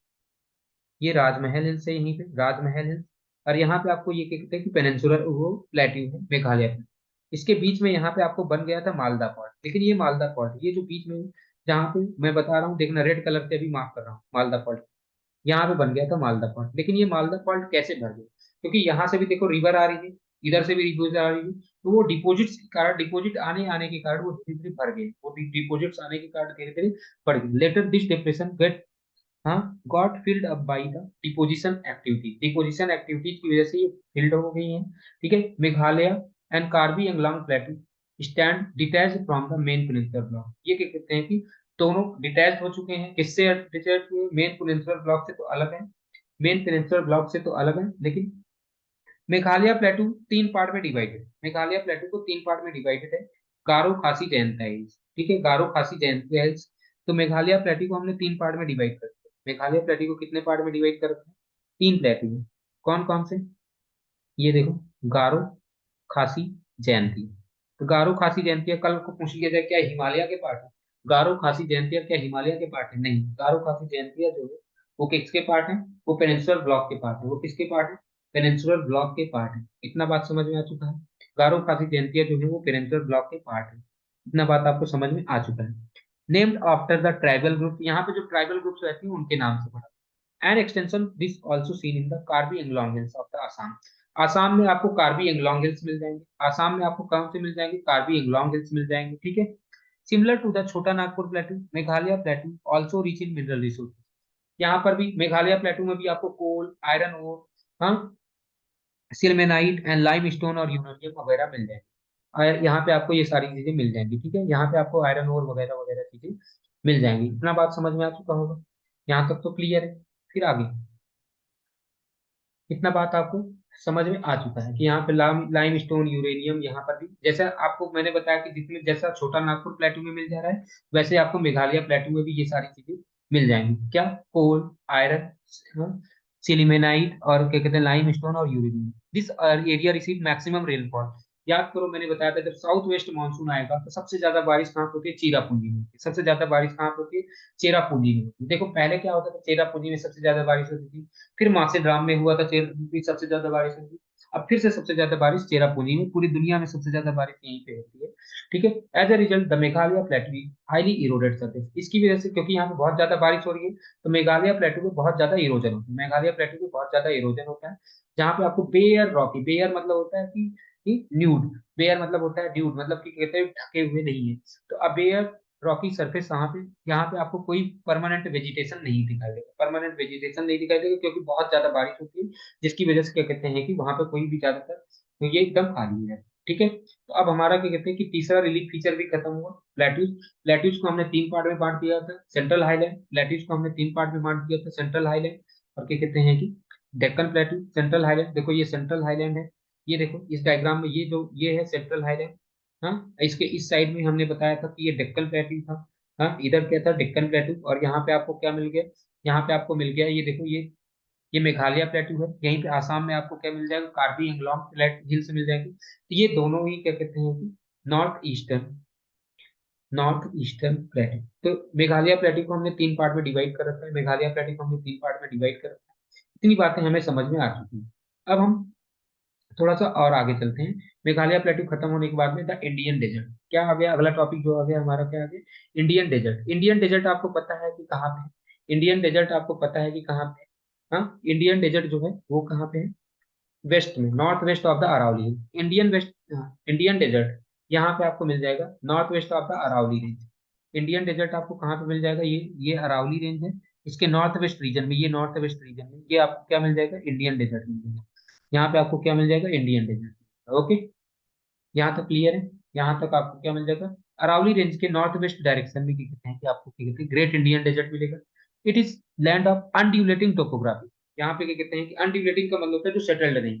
[SPEAKER 1] ये राजमहल हिल्स है, यहीं पे राजमहल हिल्स। और यहाँ पे आपको ये क्या कहते हैं कि पेनिनसुलर वो प्लेट्यू है, मेघालय में। इसके बीच में यहाँ पे आपको बन गया था मालदा फॉल्ट। लेकिन ये मालदा फॉल्ट, ये जो बीच में, जहाँ पे मैं बता रहा हूँ, देखना रेड कलर से अभी मार्क कर रहा हूँ मालदा फॉल्ट, यहाँ पे बन गया था मालदा फॉल्ट। लेकिन ये मालदा फॉल्ट कैसे भर गया? क्योंकि यहाँ से भी देखो रिवर आ रही है, इधर से भी रिवर आ रही है, तो वो डिपॉजिट्स के कारण, डिपॉजिट आने आने के कारण वो धीरे धीरे बढ़ गए, वो डिपॉजिट्स आने के कारण धीरे धीरे बढ़ गए। लेटर दिस डिप्रेशन गेट, हाँ, got filled up by the deposition activity, deposition activities की वजह से ये फिल्ड हो गई है। ठीक है, Meghalaya and Karbi Anglong प्लेटू stand detach from the main peninsular block. ये क्या कहते हैं कि दोनों डिटैच हो चुके हैं, किससे डिटैच हुए, मेन पेनिनसुलर ब्लॉक से तो अलग है, मेन पेनिनसुलर ब्लॉक से तो अलग है, लेकिन मेघालय प्लेटू तीन पार्ट में डिवाइडेड है, मेघालय प्लेटू को तीन पार्ट में डिवाइडेड है, गारो खासी जयंतिया हिल्स। ठीक है, गारो खासी जयंतिया हिल्स। तो मेघालय प्लेटू को हमने तीन पार्ट में डिवाइड कर दिया, मेघालय प्लेटू को कितने पार्ट में डिवाइड कर रखा है, तीन प्लेटू में। कौन कौन से, ये देखो, गारो, खासी, जयंती। तो गारो खासी जयंतिया कल को पूछ लिया जाए क्या हिमालय के पार्ट है, गारो खासी जयंतिया क्या हिमालय के पार्ट है, नहीं, गारो खासी जयंतिया जो है वो किसके पार्ट है, वो पेनिनसुलर ब्लॉक के पार्ट है, वो किसके पार्ट है, पेनिनसुलर ब्लॉक के पार्ट है। इतना बात समझ में आ चुका है, गारो खासी जयंतिया जो है वो पेनिनसुलर ब्लॉक के पार्ट है, इतना बात आपको समझ में आ चुका है। Named after the tribal group, यहाँ पे जो ट्राइबल ग्रुप्स रहती हैं उनके नाम से पढ़ा। And extension this also seen in the Karbi Anglong hills of the Assam. Assam में आपको कार्बी एंगलोंग हिल्स मिल जाएंगे, आसाम में आपको कौन से मिल जाएंगे, कार्बी एंगलोंग हिल्स मिल जाएंगे। ठीक है, सिमिलर टू द छोटा Nagpur प्लेटू, Meghalaya प्लेटू also rich in mineral resources. यहाँ पर भी मेघालय प्लेटू में भी आपको कोल, आयरन ओर, हाँ, सिल्मेनाइट एंड लाइम स्टोन और यूरेनियम वगैरह मिल जाएंगे। और यहाँ पे आपको ये सारी चीजें मिल जाएंगी। ठीक है, यहाँ पे आपको आयरन ओर वगैरह वगैरह चीजें मिल जाएंगी। इतना बात समझ में आ चुका होगा, यहाँ तक तो क्लियर है। फिर आगे, इतना बात आपको समझ में आ चुका है कि यहाँ पे लाइम स्टोन, यूरेनियम, यहाँ पर भी जैसा आपको मैंने बताया कि जिसमें जैसा छोटा नागपुर प्लेटू में मिल जा रहा है, वैसे आपको मेघालय प्लेटू में भी ये सारी चीजें मिल जाएंगी। क्या, कोल, आयरन, सिलिमेनाइट और क्या कहते हैं लाइम स्टोन और uranium. This area receive maximum rainfall. याद करो मैंने बताया था जब साउथ वेस्ट मानसून आएगा तो सबसे ज्यादा बारिश कहाँ पे होती है, चिरापुंजी में होती है। सबसे ज्यादा बारिश कहाँ पे होती है, चेरापूंजी में होती है। देखो पहले क्या होता था, चेरापूंजी में सबसे ज्यादा बारिश होती थी, फिर मासेड्राम में हुआ था भी सबसे ज्यादा बारिश होती, अब फिर से सबसे ज्यादा बारिश चेरापूंजी में, पूरी दुनिया में सबसे ज्यादा बारिश यहीं पे होती है। ठीक है, as a result the Meghalaya plateau highly eroded surface, इसकी वजह से क्योंकि यहाँ पे बहुत ज्यादा बारिश हो रही है तो मेघालय प्लेटू में बहुत ज्यादा इरोजन होता है, मेघालय प्लेटू में बहुत ज्यादा इरोजन होता है, जहाँ पे आपको बेयर रॉकी, बेयर मतलब होता है कि न्यूड, बेयर मतलब होता है ड्यूड, मतलब कि कहते हैं ढके हुए नहीं है। तो अब बेयर रॉकी सरफेस यहाँ पे आपको कोई परमानेंट वेजिटेशन नहीं दिखाई देगा, परमानेंट वेजिटेशन नहीं दिखाई देगा क्योंकि बहुत ज्यादा बारिश होती है, जिसकी वजह से क्या कहते हैं कि वहां पे कोई भी ज्यादातर, तो ये एकदम खाली है। ठीक है, तो अब हमारा क्या कहते हैं कि तीसरा रिलीफ फीचर भी खत्म हुआ, प्लेट्यूज। प्लेट्यूज को हमने तीन पार्ट में बांट दिया था, सेंट्रल हाईलैंड, प्लेट्यूज को हमने तीन पार्ट में बांट दिया था, सेंट्रल हाईलैंड और क्या कहते हैं कि डेक्कन प्लेट्यू। सेंट्रल हाईलैंड देखो, ये सेंट्रल हाईलैंड है, ये देखो इस डायग्राम में ये जो ये है सेंट्रल हाईलैंड। हाँ, इसके इस साइड में हमने बताया था कि ये डेक्कन प्लेट्यू था। हाँ, इधर क्या था, डेक्कन प्लेट्यू, और यहाँ पे आपको क्या मिल गया, यहाँ पे आपको मिल गया, ये देखो ये मेघालय प्लेट्यू है। यहीं पे आसाम में आपको क्या मिल जाएगा, कार्बी एंगलोंग प्लेट हिल्स मिल जाएंगे। तो ये दोनों ही क्या कहते हैं कि north eastern, north eastern plateau. तो मेघालय प्लेट्यू को हमने तीन पार्ट में डिवाइड कर रखा है, मेघालय प्लेट्यू को हमने तीन पार्ट में डिवाइड कर रखा है। इतनी बातें हमें समझ में आ चुकी हैं। अब हम थोड़ा सा और आगे चलते हैं। मेघालय प्लेट्यू खत्म होने के बाद में द इंडियन डेजर्ट क्या आ गया, अगला टॉपिक जो आ गया हमारा क्या आ गया, इंडियन डेजर्ट। इंडियन डेजर्ट आपको पता है कि कहाँ पे है, इंडियन डेजर्ट आपको पता है कि कहाँ पे है। हाँ, इंडियन डेजर्ट जो है वो कहाँ पे है, वेस्ट में, north west of the Aravali. Indian west, Indian desert यहाँ पे आपको मिल जाएगा north west of the Aravali range. Indian desert आपको कहाँ पे मिल जाएगा, ये अरावली रेंज है, इसके नॉर्थ वेस्ट रीजन में, ये नॉर्थ वेस्ट रीजन में ये आपको क्या मिल जाएगा, इंडियन डेजर्ट मिल जाएगा। यहाँ पे आपको क्या मिल जाएगा, इंडियन डेजर्ट। ओके, यहाँ तक क्लियर है, यहाँ तक आपको क्या मिल जाएगा, अरावली रेंज के नॉर्थ वेस्ट डायरेक्शन में क्या कहते हैं कि आपको क्या कहते हैं, ग्रेट इंडियन डेजर्ट मिलेगा। It is land of undulating topography. यहाँ पे क्या कहते हैं कि अनड्यूलेटिंग का मतलब होता है जो सेटल्ड नहीं,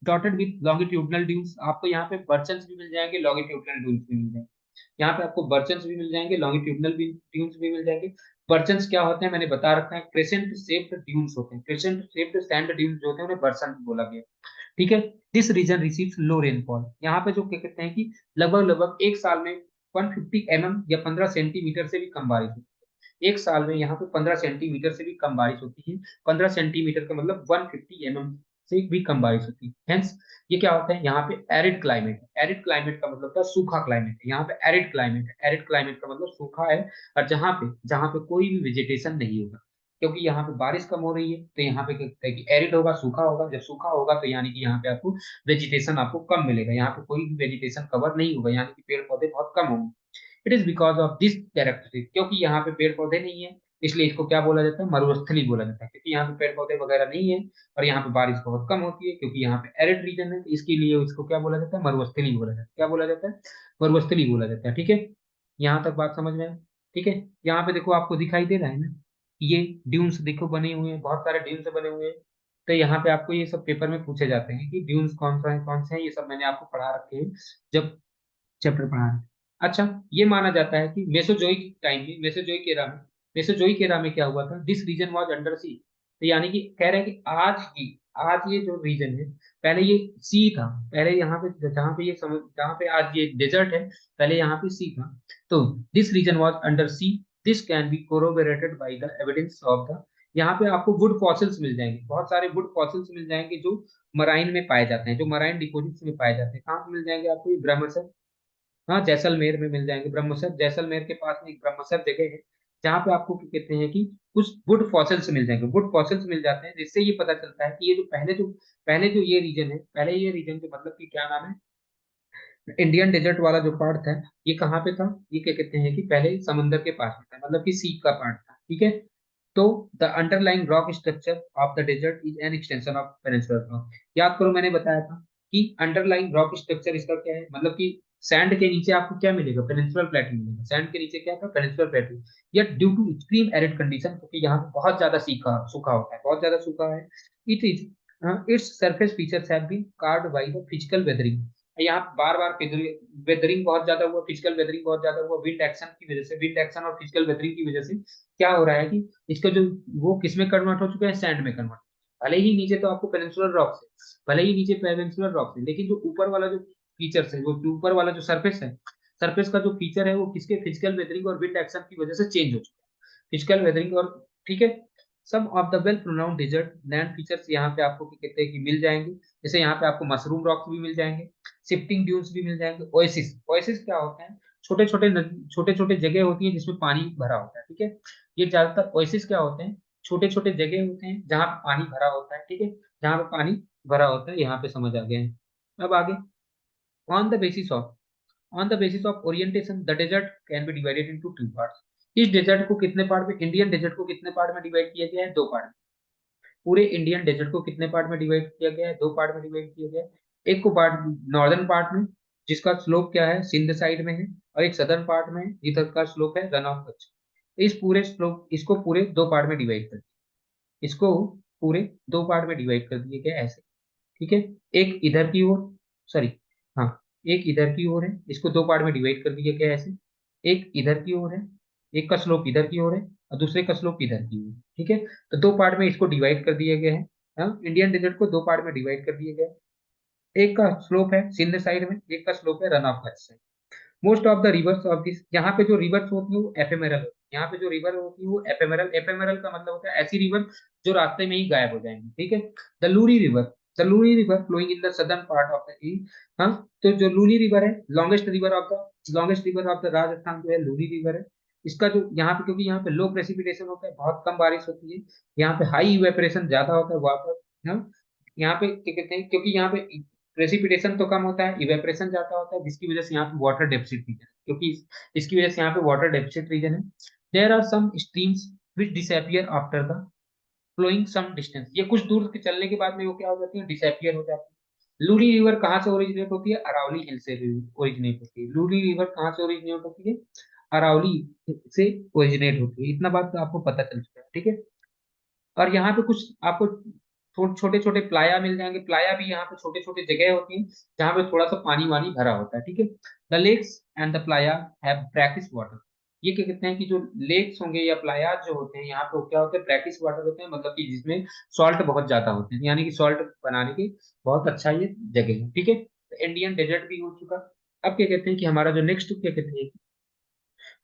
[SPEAKER 1] डॉटेड विद लॉन्गिट्यूडनल ड्यून्स। आपको यहाँ पे बर्चन्स भी मिल जाएंगे, लॉन्गिट्यूडनल ड्यून्स भी मिल जाएंगे। यहाँ पे आपको बर्चन्स भी मिल जाएंगे, लॉन्गिट्यूडनल भी ड्यून्स भी मिल जाएंगे। बर्चन्स क्या होते हैं मैंने बता रखा है, क्रेसेंट शेप्ड ड्यून्स होते हैं, क्रेसेंट शेप्ड सैंड ड्यून्स जो होते हैं उन्हें बर्चन बोला गया। ठीक है, this region receives low rainfall. यहाँ पे जो क्या कहते हैं कि लगभग लगभग एक साल में 150 mm या 15 सेंटीमीटर से भी कम बारिश होती है। एक साल में यहाँ पे 15 सेंटीमीटर से भी कम बारिश होती है। 15 सेंटीमीटर का मतलब 150 mm से भी कम बारिश होती है। हेंस ये क्या होता है, यहाँ पे एरिड क्लाइमेट है। एरिड क्लाइमेट का मतलब होता है सूखा क्लाइमेट है, यहाँ पे एरिड क्लाइमेट है, एरिड क्लाइमेट का मतलब सूखा है, और जहाँ पे कोई भी वेजिटेशन नहीं होगा। क्योंकि यहाँ पे बारिश कम हो रही है, तो यहाँ पे क्या कहते हैं कि एरिड होगा, सूखा होगा। जब सूखा होगा तो यानी कि यहाँ पे आपको वेजिटेशन आपको कम मिलेगा, यहाँ पे कोई भी वेजिटेशन कवर नहीं होगा, यानी कि पेड़ पौधे बहुत कम होंगे। It is because of this characteristic, क्योंकि यहाँ पे पेड़ पौधे नहीं है, इसलिए इसको क्या बोला जाता है, मरुस्थली बोला जाता है, क्योंकि यहाँ पे पेड़ पौधे वगैरह नहीं है और यहाँ पे बारिश बहुत कम होती है, क्योंकि यहाँ पे एरिड रीजन है, तो इसके लिए इसको क्या बोला जाता है, मरुस्थली बोला जाता है। क्या बोला जाता है? मरुस्थली बोला जाता है। ठीक है, यहाँ तक बात समझ में आए? ठीक है, यहाँ पे देखो आपको दिखाई दे रहा है ना, ये ड्यून्स देखो बने हुए हैं, बहुत सारे ड्यून्स बने हुए हैं। तो यहाँ पे आपको ये सब पेपर में पूछे जाते हैं कि ड्यून्स कौन सा है, कौन से हैं, ये सब मैंने आपको पढ़ा रखे हैं जब चैप्टर पढ़ा है। अच्छा, ये माना जाता है कि मेसोजोइक टाइम में, मेसोजोइक एरा में क्या हुआ था, दिस रीजन वाज अंडर सी। तो यानी कि कह रहे हैं कि आज ये जो रीजन है, पहले ये सी था। पहले यहाँ पे जहाँ पे जहाँ पे आज ये डेजर्ट है, पहले यहाँ पे सी था। तो this region was under sea, this can be corroborated by the evidence of the, यहाँ पे आपको वुड फॉसिल्स मिल जाएंगे, बहुत सारे वुड फॉसिल्स मिल जाएंगे जो मराइन में पाए जाते हैं, जो मराइन डिपोजिट्स में पाए जाते हैं। कहाँ पे मिल जाएंगे आपको? ये ब्रह्मसर, हाँ जैसलमेर में मिल जाएंगे। ब्रह्मसर, जैसलमेर के पास में एक ब्रह्मसर जगह है, जहाँ पे आपको क्या कहते हैं कि कुछ वुड फॉसिल्स मिल जाएंगे, वुड फॉसिल्स मिल जाते हैं, जिससे ये पता चलता है कि ये जो पहले जो ये रीजन है, पहले ये रीजन जो मतलब कि क्या नाम है, इंडियन डेजर्ट वाला जो पार्ट था, ये कहाँ पे था, ये क्या कहते हैं कि पहले समंदर के पास में था, मतलब कि सी का पार्ट था। ठीक है, तो the underlying rock structure of the desert is an extension of peninsular rock. याद करो मैंने बताया था कि अंडरलाइंग रॉक स्ट्रक्चर इसका क्या है, मतलब कि सैंड के नीचे आपको क्या मिलेगा, पेनिनसुलर प्लेटू मिलेगा। सैंड के नीचे क्या था, peninsular plateau. Yet due to extreme arid condition, क्योंकि यहाँ पे बहुत ज्यादा सूखा सूखा होता है, बहुत ज्यादा सूखा है। It is its surface features have been carved by the physical weathering. यहाँ बार बार वेदरिंग बहुत ज्यादा हुआ, फिजिकल वेदरिंग बहुत ज्यादा हुआ, विंड एक्शन की वजह से, विंड एक्शन और फिजिकल वेदरिंग की वजह से क्या हो रहा है कि इसका जो वो किसमें कन्वर्ट हो चुका है, सैंड में कन्वर्ट। भले ही नीचे तो आपको पेनिनसुलर रॉक से, भले ही नीचे पेनिनसुलर रॉक से, लेकिन जो ऊपर वाला जो फीचर है, वो ऊपर वाला जो सरफेस है, सरफेस का जो फीचर है, वो किसके फिजिकल वेदरिंग और विंड एक्शन की वजह से चेंज हो चुका है, फिजिकल वेदरिंग और। ठीक है, some of the well pronounced desert land features यहाँ पे आपको क्या कहते हैं कि मिल जाएंगे। जैसे यहाँ पे आपको मशरूम रॉक्स भी मिल जाएंगे, शिफ्टिंग ड्यून्स भी मिल जाएंगे, ओएसिस। ओएसिस क्या होते हैं? छोटे छोटे जगह होती है जिसमें पानी भरा होता है। ठीक है, ये ज्यादातर ओएसिस क्या होते हैं, छोटे छोटे जगह होते हैं जहाँ पे पानी भरा होता है। ठीक है, जहाँ पे पानी भरा होता है, यहाँ पे समझ आ गया है। अब आगे, on the basis of on the basis of orientation the desert can be divided into two parts. इस डेजर्ट को कितने पार्ट में, इंडियन डेजर्ट को कितने पार्ट में डिवाइड किया गया है? दो पार्ट। पूरे इंडियन डेजर्ट को कितने पार्ट में डिवाइड किया गया है? दो पार्ट में डिवाइड किया गया है। एक को पार्ट नॉर्दर्न पार्ट में, जिसका स्लोप क्या है, सिंध साइड में है, और एक सदर्न पार्ट में है, जिधर का स्लोप है रन ऑफ कच्छ। इस पूरे स्लोप, इसको पूरे दो पार्ट में डिवाइड कर दिया, इसको पूरे दो पार्ट में डिवाइड कर दिए गए ऐसे। ठीक है, एक इधर की ओर, सॉरी, हाँ, एक इधर की ओर है, इसको दो पार्ट में डिवाइड कर दिया गया है ऐसे। एक इधर की ओर है, एक का स्लोप इधर की ओर है, और दूसरे का स्लोप इधर की ओर है। ठीक है, तो दो पार्ट में इसको डिवाइड कर दिए गए हैं। हाँ, इंडियन डेजर्ट को दो पार्ट में डिवाइड कर दिए गए। एक का स्लोप है सिंध साइड में, एक का स्लोप है run of Kutch side. Most of the reverse of this, यहाँ पे जो रिवर्स होती है वो एफेमेरल होती है, यहाँ पे जो रिवर होती है वो एफेमेरल। एफेमेरल का मतलब होता है ऐसी रिवर जो रास्ते में ही गायब हो जाएंगी। ठीक है, the Luni river, the Luni river flowing in the southern part of the east. हाँ, तो जो लूरी रिवर है, longest river of the Rajasthan जो है लूरी रिवर है। इसका जो यहाँ पे, क्योंकि यहाँ पे लो प्रेसिपिटेशन होता है, बहुत कम बारिश होती है, यहाँ पे हाई इवेपोरेशन ज्यादा होता है वाटर। हाँ, यहाँ पे क्या कहते हैं, क्योंकि यहाँ पे प्रेसिपिटेशन तो कम होता है, इवेपोरेशन ज्यादा होता है, जिसकी वजह से यहाँ पे वाटर डेफिसिट रीजन है, क्योंकि इसकी वजह से यहाँ पे वाटर डेफिसिट रीजन है। There are some streams which disappear after the flowing some distance. ये कुछ दूर के चलने के बाद में वो क्या हो जाती है, डिसअपियर हो जाती है। लूरी रिवर कहाँ से ओरिजिनेट होती है? अरावली हिल से ओरिजिनेट होती है। लूरी रिवर कहाँ से ओरिजिनेट होती है? अरावली से ओरिजिनेट होती है। इतना बात तो आपको पता चल चुका है। ठीक है, और यहाँ पे कुछ आपको छोटे छोटे प्लाया मिल जाएंगे। प्लाया भी यहाँ पे छोटे छोटे जगह होती हैं जहाँ पे थोड़ा सा पानी वानी भरा होता है। ठीक है, the lakes and the playa have brackish water. ये क्या कहते हैं कि जो लेक्स होंगे या प्लायाज जो होते हैं, यहाँ पे क्या होते हैं, ब्रैकिश वाटर होते हैं, मतलब कि जिसमें सॉल्ट बहुत ज्यादा होते हैं, यानी कि सॉल्ट बनाने की बहुत अच्छा ये जगह है। ठीक है, तो इंडियन डेजर्ट भी हो चुका। अब क्या कहते हैं कि हमारा जो नेक्स्ट क्या कहते हैं,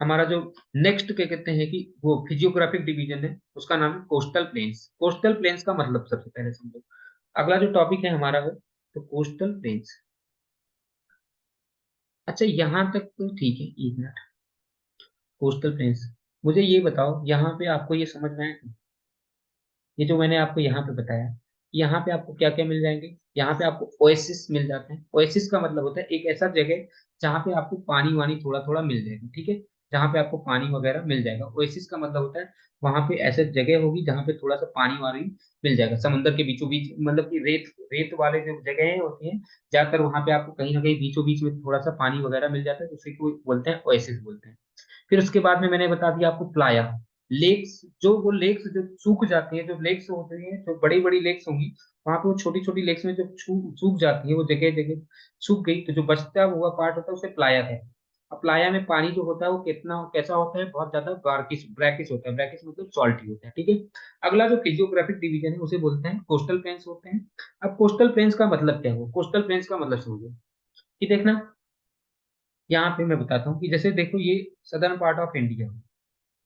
[SPEAKER 1] हमारा जो नेक्स्ट क्या कहते हैं कि वो फिजियोग्राफिक डिवीजन है, उसका नाम है कोस्टल प्लेन्स। कोस्टल प्लेन्स का मतलब सबसे पहले समझो। अगला जो टॉपिक है हमारा वो, तो कोस्टल प्लेन्स। अच्छा, यहाँ तक तो ठीक है, एक मिनट। कोस्टल प्लेन्स, मुझे ये बताओ यहाँ पे आपको ये समझ में आया ये जो मैंने आपको यहाँ पे बताया, यहाँ पे आपको क्या क्या मिल जाएंगे, यहाँ पे आपको ओएसिस मिल जाते हैं। ओएसिस का मतलब होता है एक ऐसा जगह जहाँ पे आपको पानी वानी थोड़ा थोड़ा मिल जाएगा, ठीक है, जहाँ पे आपको पानी वगैरह मिल जाएगा। ओएसिस का मतलब होता है वहां पे ऐसे जगह होगी जहाँ पे थोड़ा सा पानी वानी मिल जाएगा, समंदर के बीचों बीच, मतलब कि रेत रेत वाले जो जगह होती हैं, ज्यादातर वहां पे आपको कहीं ना कहीं बीचों बीच में थोड़ा सा पानी वगैरह मिल जाता है, तो उसी को बोलते हैं ओएसिस बोलते हैं। फिर उसके बाद में मैंने बता दिया आपको प्लाया। लेक्स, जो वो लेक्स जो सूख जाती हैं, जो लेक्स होती हैं, जो बड़ी बड़ी लेक्स होंगी, वहां पे वो छोटी छोटी लेक्स में जो सूख जाती है, वो जगह जगह सूख गई, तो जो बचता हुआ पार्ट होता है उसे प्लाया है। अब प्लाया में पानी जो होता है वो कितना कैसा होता है, बहुत ज्यादा ब्राकिश ब्रैकिश होता है। ब्रैकिश मतलब सॉल्टी होता है, ठीक है। अगला जो फिजियोग्राफिक डिवीजन है उसे बोलते हैं कोस्टल प्लेन्स होते हैं। अब कोस्टल प्लेन्स का मतलब क्या हुआ, कोस्टल प्लेन्स का मतलब समझो कि देखना, यहाँ पे मैं बताता हूँ कि जैसे देखो ये सदर्न पार्ट ऑफ इंडिया,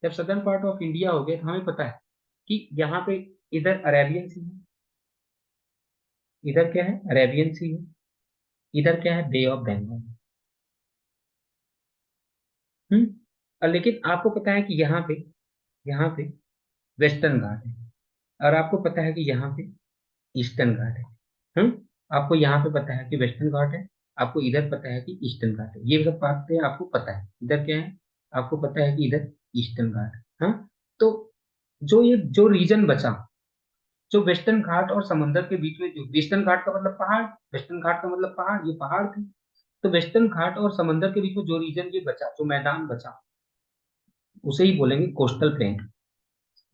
[SPEAKER 1] जब सदर्न पार्ट ऑफ इंडिया हो गया तो हमें पता है कि यहाँ पे इधर अरेबियन सी है, इधर क्या है अरेबियन सी है, इधर क्या है बे ऑफ बंगाल। हम्म। और लेकिन आपको पता है कि यहाँ पे वेस्टर्न घाट है, और आपको पता है कि यहाँ पे ईस्टर्न घाट है। आपको यहाँ पे पता है कि वेस्टर्न घाट है, आपको इधर पता है कि ईस्टर्न घाट है, ये सब बातें आपको पता है। इधर क्या है, आपको पता है कि इधर ईस्टर्न घाट है। तो जो ये जो रीजन बचा, जो वेस्टर्न घाट और समंदर के बीच में, जो वेस्टर्न घाट का मतलब पहाड़, वेस्टर्न घाट का मतलब पहाड़, ये पहाड़ थे। तो वेस्टर्न घाट और समंदर के बीच में जो रीजन ये बचा, जो मैदान बचा, उसे ही बोलेंगे कोस्टल प्लेन।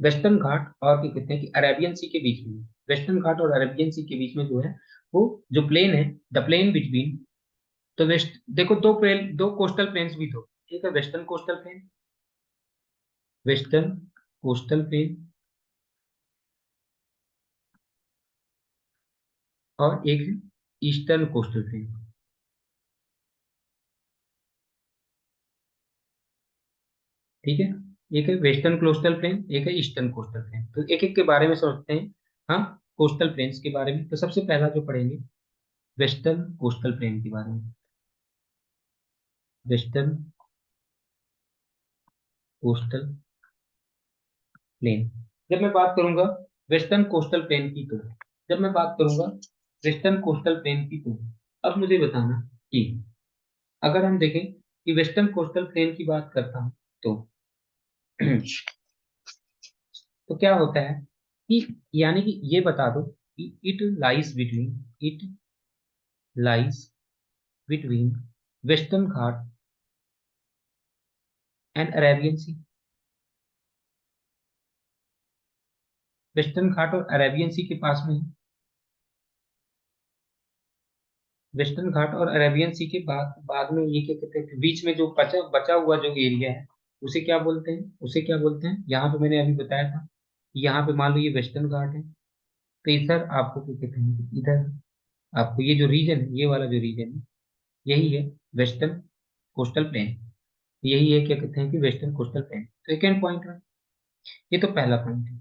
[SPEAKER 1] वेस्टर्न घाट और क्या कहते हैं कि अरेबियन सी के बीच में, वेस्टर्न घाट और अरेबियन सी के बीच में जो है वो जो प्लेन है, द प्लेन बिटवीन, तो वेस्ट देखो दो कोस्टल प्लेन्स भी दो, एक है western coastal plane, western coastal plane, और एक है ईस्टर्न कोस्टल प्लेन, ठीक है। एक है वेस्टर्न कोस्टल प्लेन, एक है ईस्टर्न कोस्टल प्लेन, तो एक एक के बारे में समझते हैं हम। कोस्टल प्लेन्स के बारे में तो सबसे पहला जो पढ़ेंगे वेस्टर्न कोस्टल प्लेन के बारे में। वेस्टर्न कोस्टल प्लेन, जब मैं बात करूंगा वेस्टर्न कोस्टल प्लेन की, तो जब मैं बात करूंगा वेस्टर्न कोस्टल प्लेन की, तो अब मुझे बताना कि अगर हम देखें कि वेस्टर्न कोस्टल प्लेन की बात करता हूं, तो तो क्या होता है कि, यानी कि ये बता दो कि it lies between western Ghat and Arabian sea. Western Ghat और अरेबियन सी के पास में है। वेस्टर्न घाट और अरेबियन सी के बाद में ये क्या कहते हैं, बीच में जो बचा बचा हुआ जो एरिया है, उसे क्या बोलते हैं, उसे क्या बोलते हैं, यहाँ पे मैंने अभी बताया था, यहाँ पे मान लो ये वेस्टर्न घाट है, तो इधर आपको क्या कहते हैं, इधर आपको ये जो रीजन है, ये वाला जो रीजन है, यही है वेस्टर्न कोस्टल प्लेन। यही है क्या कहते हैं कि western coastal plane. Second point है, ये तो पहला पॉइंट है।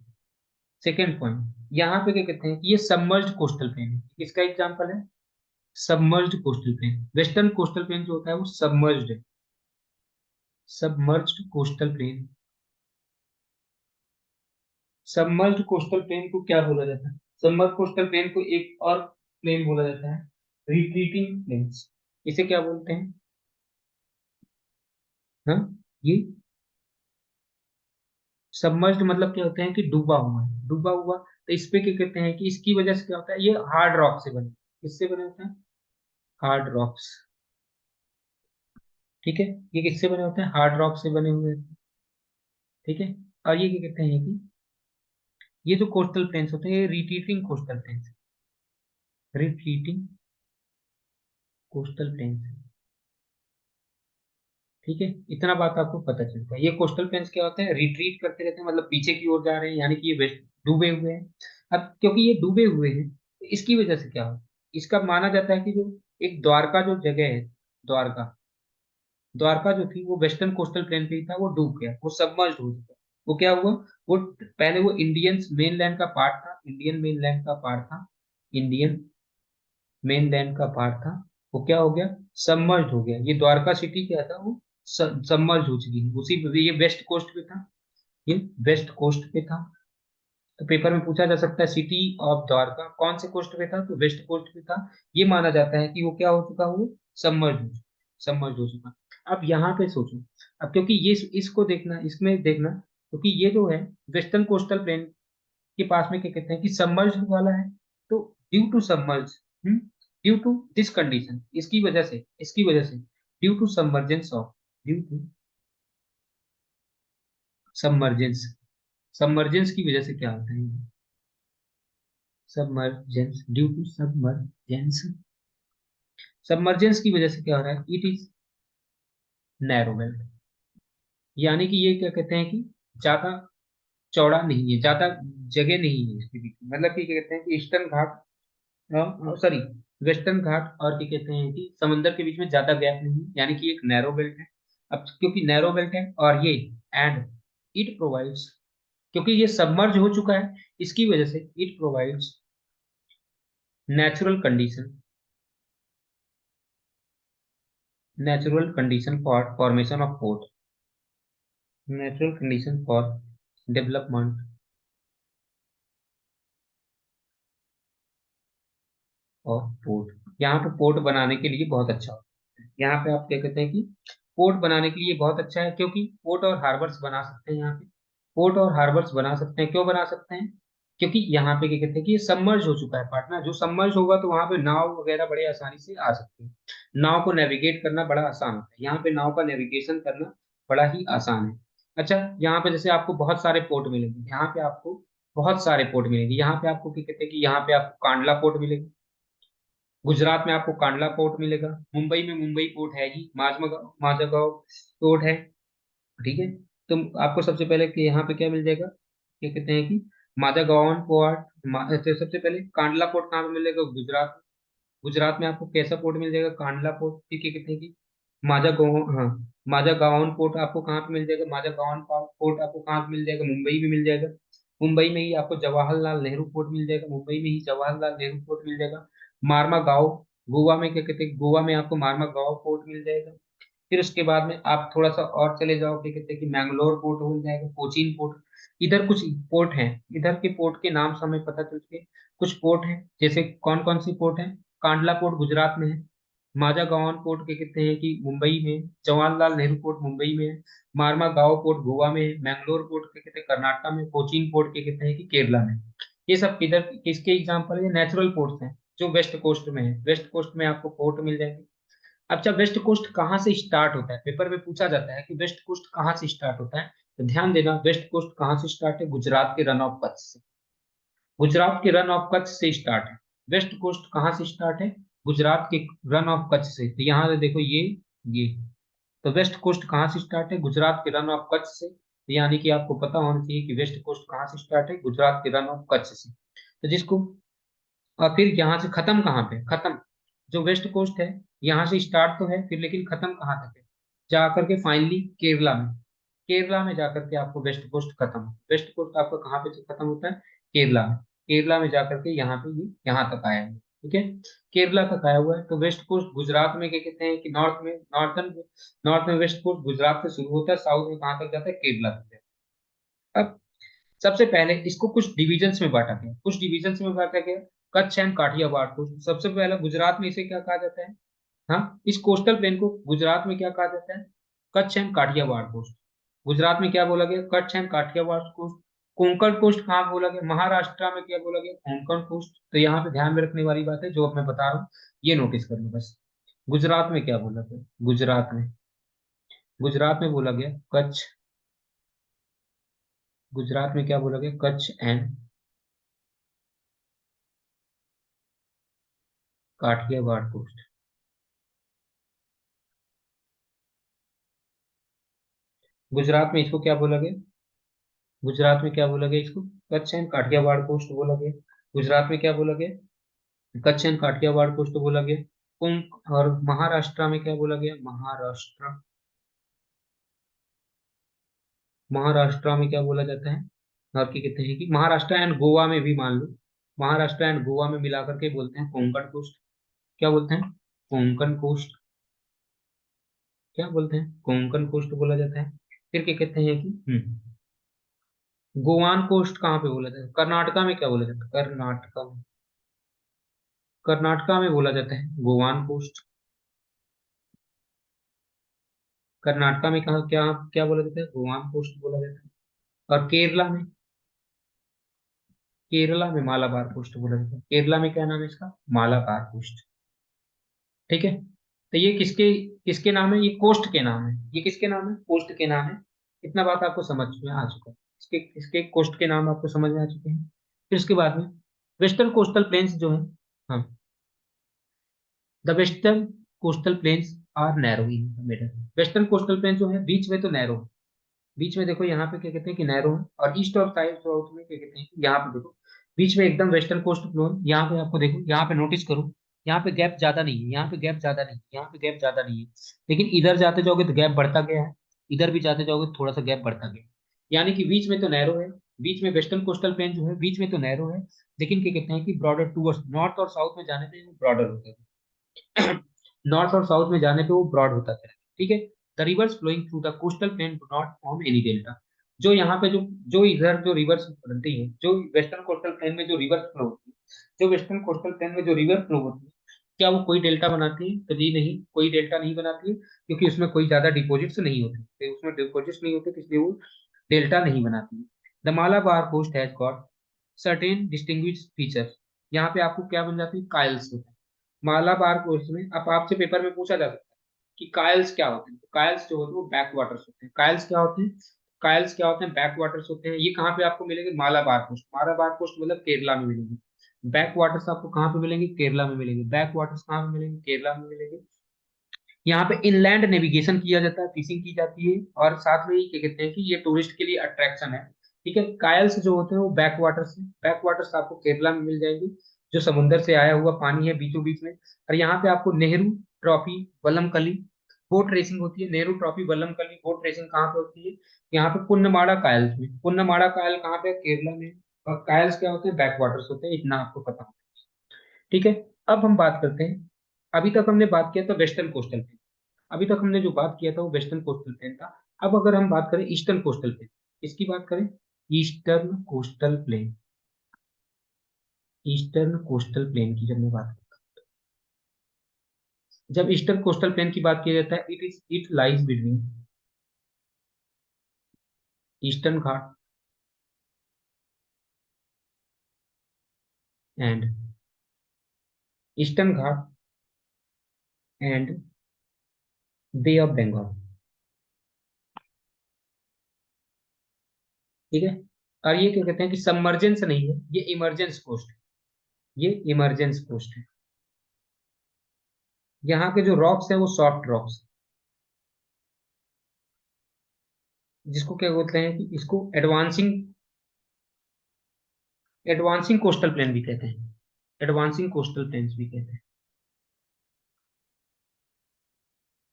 [SPEAKER 1] सेकेंड पॉइंट, यहाँ पे क्या कहते हैं कि ये सबमर्ज्ड कोस्टल प्लेन है। किसका एग्जांपल है, submerged coastal plain. Western coastal plain जो होता है वो सबमर्ज्ड है, submerged coastal plain. Submerged coastal plain को क्या बोला जाता है, सबमर्ज्ड कोस्टल प्लेन को एक और प्लेन बोला जाता है रिट्रीटिंग प्लेन्स। इसे क्या बोलते हैं, हाँ, ये सबमर्ज्ड मतलब क्या होता है कि डूबा हुआ है, डूबा हुआ। तो इस पे क्या कहते हैं कि इसकी वजह से क्या होता है, ये हार्ड रॉक से बने, किससे बने होते हैं, हार्ड रॉक्स, ठीक है। ये किससे बने होते हैं, हार्ड रॉक से बने हुए हैं, ठीक है। और ये क्या कहते हैं कि ये जो कोस्टल प्लेन्स होते हैं ये retreating coastal planes, retreating coastal planes, ठीक है। इतना बात आपको पता चलता है। ये कोस्टल प्लेन्स क्या होते हैं, रिट्रीट करते रहते हैं, मतलब पीछे की ओर जा रहे हैं, यानी कि ये वेस्ट डूबे हुए हैं। अब क्योंकि ये डूबे हुए हैं, तो इसकी वजह से क्या हो, इसका माना जाता है कि जो एक द्वारका जो जगह है, द्वारका, द्वारका जो थी वो वेस्टर्न कोस्टल प्लेन पे ही था, वो डूब गया, वो सबमर्ज हो चुका। वो क्या हुआ, वो पहले वो इंडियन मेनलैंड का पार्ट था, इंडियन मेनलैंड का पार्ट था, इंडियन मेनलैंड का पार्ट था, वो क्या हो गया, सबमर्ज हो गया। ये द्वारका सिटी क्या था, वो सबमर्ज हो चुकी है। उसी पे ये वेस्ट कोस्ट पे था, ये वेस्ट कोस्ट पे था, तो पेपर में पूछा जा सकता है सिटी ऑफ द्वारका कौन से कोस्ट पे था, तो वेस्ट कोस्ट पे था। ये माना जाता है कि वो क्या हो चुका, वो सबमर्ज हो चुका। अब यहाँ पे सोचो, अब क्योंकि ये इसको देखना, इसमें देखना, क्योंकि ये जो है वेस्टर्न कोस्टल प्लेन के पास में क्या कहते हैं कि सबमर्ज वाला है। तो due to submerge, due to this condition, इसकी वजह से due to submergence of, due to submergence, submergence की वजह से क्या होता है, submergence, due to submergence, submergence की वजह से क्या हो रहा है, इट इज नैरो बेल्ट। यानी कि ये क्या कहते हैं कि ज्यादा चौड़ा नहीं है, ज्यादा जगह नहीं है इसके बीच में। मतलब कि क्या कहते हैं कि ईस्टर्न घाट, सॉरी, वेस्टर्न घाट और क्या कहते हैं कि समंदर के बीच में ज्यादा गैप नहीं है, यानी कि एक नैरो बेल्ट है। अब क्योंकि नैरो बेल्ट है और ये एंड इट प्रोवाइड्स, क्योंकि ये सबमर्ज हो चुका है, इसकी वजह से it provides natural condition, natural condition for formation of port, natural condition for development of port. यहाँ पे पोर्ट बनाने के लिए बहुत अच्छा होता है। यहाँ पे आप क्या कहते हैं कि पोर्ट बनाने के लिए बहुत अच्छा है, क्योंकि पोर्ट और हार्बर्स बना सकते हैं यहाँ पे, पोर्ट और हार्बर्स बना सकते हैं। क्यों बना सकते हैं, क्योंकि यहाँ पे क्या कहते हैं कि ये सबमर्ज हो चुका है पार्टनर, जो सबमर्ज होगा तो वहां पे नाव वगैरह बड़े आसानी से आ सकते हैं। नाव को नेविगेट करना बड़ा आसान होता है, यहाँ पे नाव का नेविगेशन करना बड़ा ही आसान है। अच्छा, यहाँ पे जैसे आपको बहुत सारे पोर्ट मिलेंगे, यहाँ पे आपको बहुत सारे पोर्ट मिलेंगे। यहाँ पे आपको क्या कहते हैं कि यहाँ पे आपको कांडला पोर्ट मिलेगा, गुजरात में आपको कांडला पोर्ट मिलेगा, मुंबई में मुंबई पोर्ट है ही, माझगांव पोर्ट है। ठीक है, तो आपको सबसे पहले कि यहाँ पे क्या मिल जाएगा, क्या कहते हैं कि माझगांव पोर्ट, तो सबसे पहले कांडला पोर्ट कहाँ पे मिलेगा, गुजरात में। गुजरात में आपको कैसा पोर्ट मिल जाएगा, कांडला पोर्ट। ठीक है, कहते हैं कि माझागांव, हाँ, माझागांव पोर्ट आपको कहाँ पे मिल जाएगा, माझागांव पोर्ट आपको कहाँ पे मिल जाएगा, मुंबई में मिल जाएगा। मुंबई में ही आपको जवाहरलाल नेहरू पोर्ट मिल जाएगा, मुंबई में ही जवाहरलाल नेहरू पोर्ट मिल जाएगा। मारमा गांव, गोवा में क्या कहते हैं, गोवा में आपको मारमा गांव पोर्ट मिल जाएगा। फिर उसके बाद में आप थोड़ा सा और चले जाओ, क्या कहते हैं कि मैंगलोर पोर्ट हो जाएगा, कोचीन पोर्ट। इधर कुछ पोर्ट हैं, इधर के पोर्ट के नाम से हमें पता चलते हैं। कुछ पोर्ट हैं, जैसे कौन कौन सी पोर्ट है, कांडला पोर्ट गुजरात में है, माझागांव पोर्ट क्या कहते हैं कि मुंबई में, जवाहरलाल नेहरू पोर्ट मुंबई में है, मारमा गांव पोर्ट गोवा में है, मैंगलोर पोर्ट क्या कहते हैं कर्नाटक में, कोचीन पोर्ट क्या कहते हैं कि केरला में। ये सब किधर किसके एग्जाम्पल है, नेचुरल पोर्ट्स हैं जो वेस्ट कोस्ट में है। वेस्ट कोस्ट में आपको पोर्ट मिल जाएंगे। अब जब वेस्ट कोस्ट कहाँ से स्टार्ट होता है, पेपर में पूछा जाता है कि वेस्ट कोस्ट कहाँ से स्टार्ट होता है, तो ध्यान देना, वेस्ट कोस्ट कहाँ से स्टार्ट है, गुजरात के रन ऑफ कच्छ से। गुजरात के रन ऑफ कच्छ से स्टार्ट है। वेस्ट कोस्ट कहाँ से स्टार्ट है, गुजरात के रन ऑफ कच्छ से। तो यहाँ से देखो ये तो वेस्ट कोस्ट कहाँ से स्टार्ट है, गुजरात के रन ऑफ कच्छ से। तो यानी कि आपको पता होना चाहिए कि वेस्ट कोस्ट कहाँ से स्टार्ट है, गुजरात के रन ऑफ कच्छ से। तो जिसको, और फिर यहाँ से खत्म कहाँ पे, खत्म, जो वेस्ट कोस्ट है यहाँ से स्टार्ट तो है, फिर लेकिन खत्म कहाँ तक है, जाकर के फाइनली केरला में, केरला में जाकर के आपको वेस्ट कोस्ट खत्म, वेस्ट कोस्ट आपका कहाँ पे खत्म होता है, केरला में। केरला में जाकर के यहाँ पे ये यहाँ तक आया है। ठीक है, केरला तक आया हुआ है। तो वेस्ट कोस्ट गुजरात में क्या कहते हैं कि नॉर्थ में, नॉर्थ में वेस्ट कोस्ट गुजरात से शुरू होता है, साउथ में कहाँ तक जाता है, केरला तक जाता है। अब सबसे पहले इसको कुछ डिविजन्स में बांटा गया, कुछ डिविजन्स में बांटा गया, कच्छ एंड काठियावाड़ को। सबसे पहले गुजरात में इसे क्या कहा जाता है, हाँ, इस कोस्टल प्लेन को गुजरात में क्या कहा जाता है, कच्छ एंड काठियावाड़ कोस्ट। गुजरात में क्या बोला गया, Kutch and Kathiawar coast. Konkan coast कहाँ बोला गया, महाराष्ट्र में क्या बोला गया, कोंकण कोस्ट। तो यहाँ पे ध्यान में रखने वाली बात है जो अब मैं बता रहा हूँ, ये नोटिस कर लो बस। गुजरात में क्या बोला गया, गुजरात में बोला गया कच्छ, गुजरात में क्या बोला गया, कच्छ एंड काठियावाड़ कोस्ट। गुजरात में इसको क्या बोला गया, गुजरात में क्या बोला गया इसको, कच्छ एंड काठियावाड़ कोस्ट बोला गया। गुजरात में क्या बोला गया, कच्छ एंड काठियावाड़ कोस्ट बोला गया। और महाराष्ट्र में क्या बोला गया, महाराष्ट्र में क्या बोला जाता है, और क्या कहते हैं कि महाराष्ट्र एंड गोवा में भी मान लो, महाराष्ट्र एंड गोवा में मिलाकर के बोलते हैं कोंकण कोस्ट। क्या बोलते हैं, कोंकण कोस्ट, क्या बोलते हैं, कोंकण कोस्ट बोला जाता है। फिर क्या कहते हैं कि गोवान कोस्ट कहाँ पे बोला जाता है? कर्नाटका में क्या बोला जाता है? कर्नाटका में बोला जाता है गोवान कोस्ट। कर्नाटका में कहा क्या क्या बोला जाता है? गोवान कोस्ट बोला जाता है। और केरला में मालाबार कोस्ट बोला जाता है। केरला में क्या नाम है इसका? मालाबार कोस्ट। ठीक है। तो ये किसके किसके नाम है? ये कोस्ट के नाम है। ये किसके नाम है? कोस्ट के नाम है। इतना बात आपको समझ में आ चुका है। इसके इसके कोस्ट के नाम आपको समझ में आ चुके हैं। फिर उसके बाद में वेस्टर्न कोस्टल प्लेन्स जो है। हाँ। The western coastal plains are narrow in middle. Western coastal plain जो है बीच में तो नैरो, बीच में देखो यहाँ पे क्या कहते हैं कि नैरो है, और ईस्ट और साउथ में क्या कहते हैं कि यहाँ पे देखो बीच में एकदम वेस्टर्न कोस्ट प्लेन। यहाँ पे आपको देखो, यहाँ पे नोटिस करो, यहाँ पे गैप ज्यादा नहीं है, यहाँ पे गैप ज्यादा नहीं है, यहाँ पे गैप ज्यादा नहीं है। लेकिन इधर जाते जाओगे तो गैप बढ़ता गया है, इधर भी जाते जाओगे तो थोड़ा सा गैप बढ़ता गया। यानी कि बीच में तो नैरो है, बीच में वेस्टर्न कोस्टल प्लेन जो है बीच में तो नैरो है, लेकिन क्या कहते हैं कि ब्रॉडर टूवर्ड्स नॉर्थ और साउथ में जाने पे वो ब्रॉडर होता है। नॉर्थ और साउथ में जाने पे वो ब्रॉड होता है। ठीक है। The rivers flowing through the coastal plain do not form any delta. जो यहाँ पे जो इधर जो रिवर्स बनती है, जो वेस्टर्न कोस्टल प्लेन में जो रिवर्स फ्लो होती है, जो वेस्टर्न कोस्टल प्लेन में जो रिवर फ्लो होती है, क्या वो कोई डेल्टा बनाती है? कभी नहीं, कोई डेल्टा नहीं बनाती है, क्योंकि उसमें कोई ज्यादा डिपॉजिट्स नहीं होते, तो उसमें डिपॉजिट्स नहीं होते, इसलिए वो डेल्टा नहीं बनाती है। The Malabar coast has got certain distinguish features. यहाँ पे आपको क्या बन जाती है? काइल्स होते हैं। मालाबार कोर्स में अब आपसे पेपर में पूछा जा सकता है कि कायल्स क्या होते हैं। तो कायल्स जो होते हैं वो बैक वाटर्स होते हैं। कायल्स क्या होते हैं? कायल्स क्या होते हैं? बैक वाटर्स होते हैं। ये कहाँ पे आपको मिलेंगे? मालाबार कोस्ट। मालाबार कोस्ट मतलब केरला में मिलेंगे। बैक वाटर्स आपको कहाँ पे मिलेंगे? केरला में मिलेंगे। बैक वाटर्स कहाँ पे मिलेंगे? केरला में मिलेंगे। यहाँ पे इनलैंड नेविगेशन किया जाता है, फिशिंग की जाती है, और साथ में ही क्या कहते हैं कि ये टूरिस्ट के लिए अट्रैक्शन है। ठीक है। कायल्स जो होते हैं वो बैक वाटर्स हैं। बैक वाटर्स आपको केरला में मिल जाएंगे, जो समुद्र से आया हुआ पानी है बीचों बीच में। और यहाँ पे आपको नेहरू ट्रॉफी वल्लमकली बोट रेसिंग होती है। नेहरू ट्रॉफी वल्लमकली बोट रेसिंग कहाँ पे होती है? यहाँ पे पुन्नमाड़ा कायल्स में। पुन्नमाड़ा कायल कहाँ पे है? केरला में। और कायल्स क्या होते हैं? बैक वाटर्स होते हैं। इतना आपको पता होगा। ठीक है। अब हम बात करते हैं, अभी तक हमने बात किया था वेस्टर्न कोस्टल प्लेन। अभी तक हमने जो बात किया था वो वेस्टर्न कोस्टल प्लेन था। अब अगर हम बात करें ईस्टर्न कोस्टल प्लेन, इसकी बात करें, eastern coastal plane, eastern coastal plane की जब मैं बात करता हूं, जब ईस्टर्न कोस्टल प्लेन की बात किया जाता है, it lies between eastern ghat and eastern ghat and bay of Bengal. ठीक है। और ये क्या कहते हैं कि सबमर्जेंस नहीं है, ये इमरजेंस कोस्ट है। ये इमरजेंस कोस्ट है। यहाँ के जो रॉक्स है वो सॉफ्ट रॉक्स, जिसको क्या बोलते हैं कि इसको एडवांसिंग एडवांसिंग कोस्टल प्लेन भी कहते हैं। एडवांसिंग कोस्टल प्लेन्स भी कहते हैं।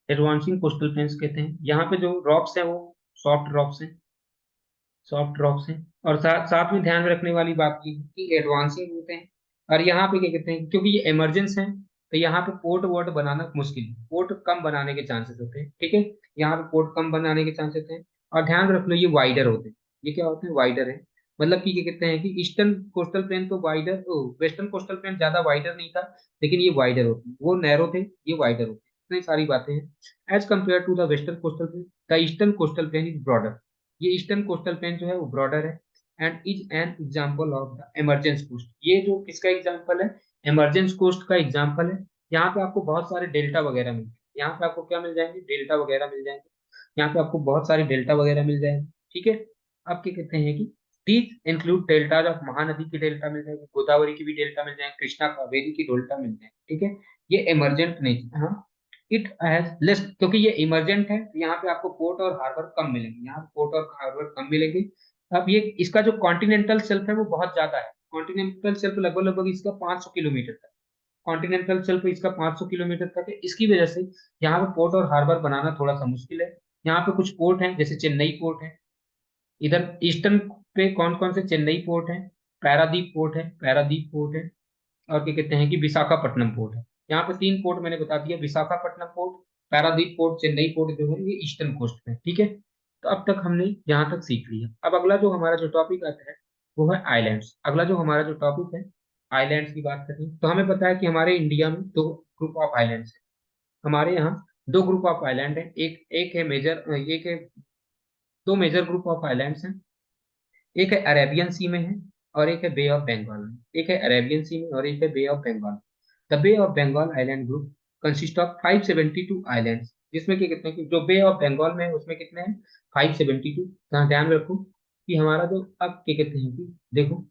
[SPEAKER 1] एडवांसिंग कोस्टल प्लेन्स कहते हैं। यहाँ पे जो रॉक्स है वो सॉफ्ट रॉक्स हैं, सॉफ्ट रॉक्स हैं। और साथ साथ में ध्यान रखने वाली बात ये है कि एडवांसिंग होते हैं। और यहाँ पे क्या कहते हैं, क्योंकि ये इमरजेंस है, तो यहाँ पे पोर्ट वोर्ट बनाना मुश्किल है, पोर्ट कम बनाने के चांसेस होते हैं। ठीक है। यहाँ पे पोर्ट कम बनाने के चांसेस हैं। और ध्यान रख लो ये वाइडर होते हैं। ये क्या होते हैं? वाइडर है। मतलब कि क्या कहते हैं कि ईस्टर्न कोस्टल प्लेन तो वाइडर, वेस्टर्न कोस्टल प्लेन ज्यादा वाइडर नहीं था, लेकिन ये वाइडर होते हैं। वो नैरो थे, ये वाइडर होते हैं। इतनी सारी बातें हैं। As compare to the western coastal plain, the eastern coastal plain is broader. ये ईस्टर्न कोस्टल प्लेन जो है वो ब्रॉडर है, and is an example of the emergence coast. ये जो किसका एग्जाम्पल है? इमरजेंस कोस्ट का एग्जाम्पल है। यहाँ पे आपको बहुत सारे डेल्टा वगैरह मिल जाएंगे। यहाँ पे आपको क्या मिल जाएंगे? डेल्टा वगैरह मिल जाएंगे। यहाँ पे आपको बहुत सारे डेल्टा वगैरह मिल जाएंगे। ठीक है। अब क्या कहते हैं कि these include deltas of Mahanadi की डेल्टा मिल जाएगी, गोदावरी की भी डेल्टा मिल जाएंगे, कृष्णा कावेरी की डेल्टा मिल जाएंगे। ठीक है। ये इमरजेंट नहीं, हाँ, इट हैज लेस, क्योंकि ये इमरजेंट है, यहाँ पे आपको पोर्ट और हार्बर कम मिलेंगे, यहाँ पोर्ट और हार्बर कम मिलेंगे। अब ये इसका जो कॉन्टिनेंटल शेल्फ है वो बहुत ज्यादा है। कॉन्टिनेंटल शेल्फ लगभग लगभग इसका 500 किलोमीटर तक, कॉन्टिनेंटल शेल्फ इसका 500 किलोमीटर तक है। इसकी वजह से यहाँ पे पोर्ट और हार्बर बनाना थोड़ा सा मुश्किल है। यहाँ पे कुछ पोर्ट हैं, जैसे चेन्नई पोर्ट है। इधर ईस्टर्न पे कौन कौन से? चेन्नई पोर्ट है, पैरादीप पोर्ट है, और क्या कहते हैं कि विशाखापट्टनम पोर्ट है। यहाँ पे तीन पोर्ट मैंने बता दिया, Visakhapatnam port, Paradip port, Chennai port जो है ये ईस्टर्न कोस्ट पे है। ठीक है। तो अब तक हमने यहाँ तक सीख लिया। अब अगला जो हमारा जो टॉपिक आता है वो है आइलैंड्स। अगला जो हमारा जो टॉपिक है आइलैंड्स की बात करें तो हमें पता है कि हमारे इंडिया में दो ग्रुप ऑफ आइलैंड्स है। हमारे यहाँ दो ग्रुप ऑफ आइलैंड है, एक एक है मेजर, एक है, दो मेजर ग्रुप ऑफ आइलैंड्स हैं। एक है अरेबियन सी में है और एक है बे ऑफ बंगाल में। एक है अरेबियन सी में और एक है bay of Bengal. The bay of Bengal island group consist of 572 islands, जिसमें कि कितने की जो बे ऑफ बंगाल में है उसमें कितने हैं 572। यहाँ ध्यान रखो कि हमारा जो अब क्या कहते हैं कि देखो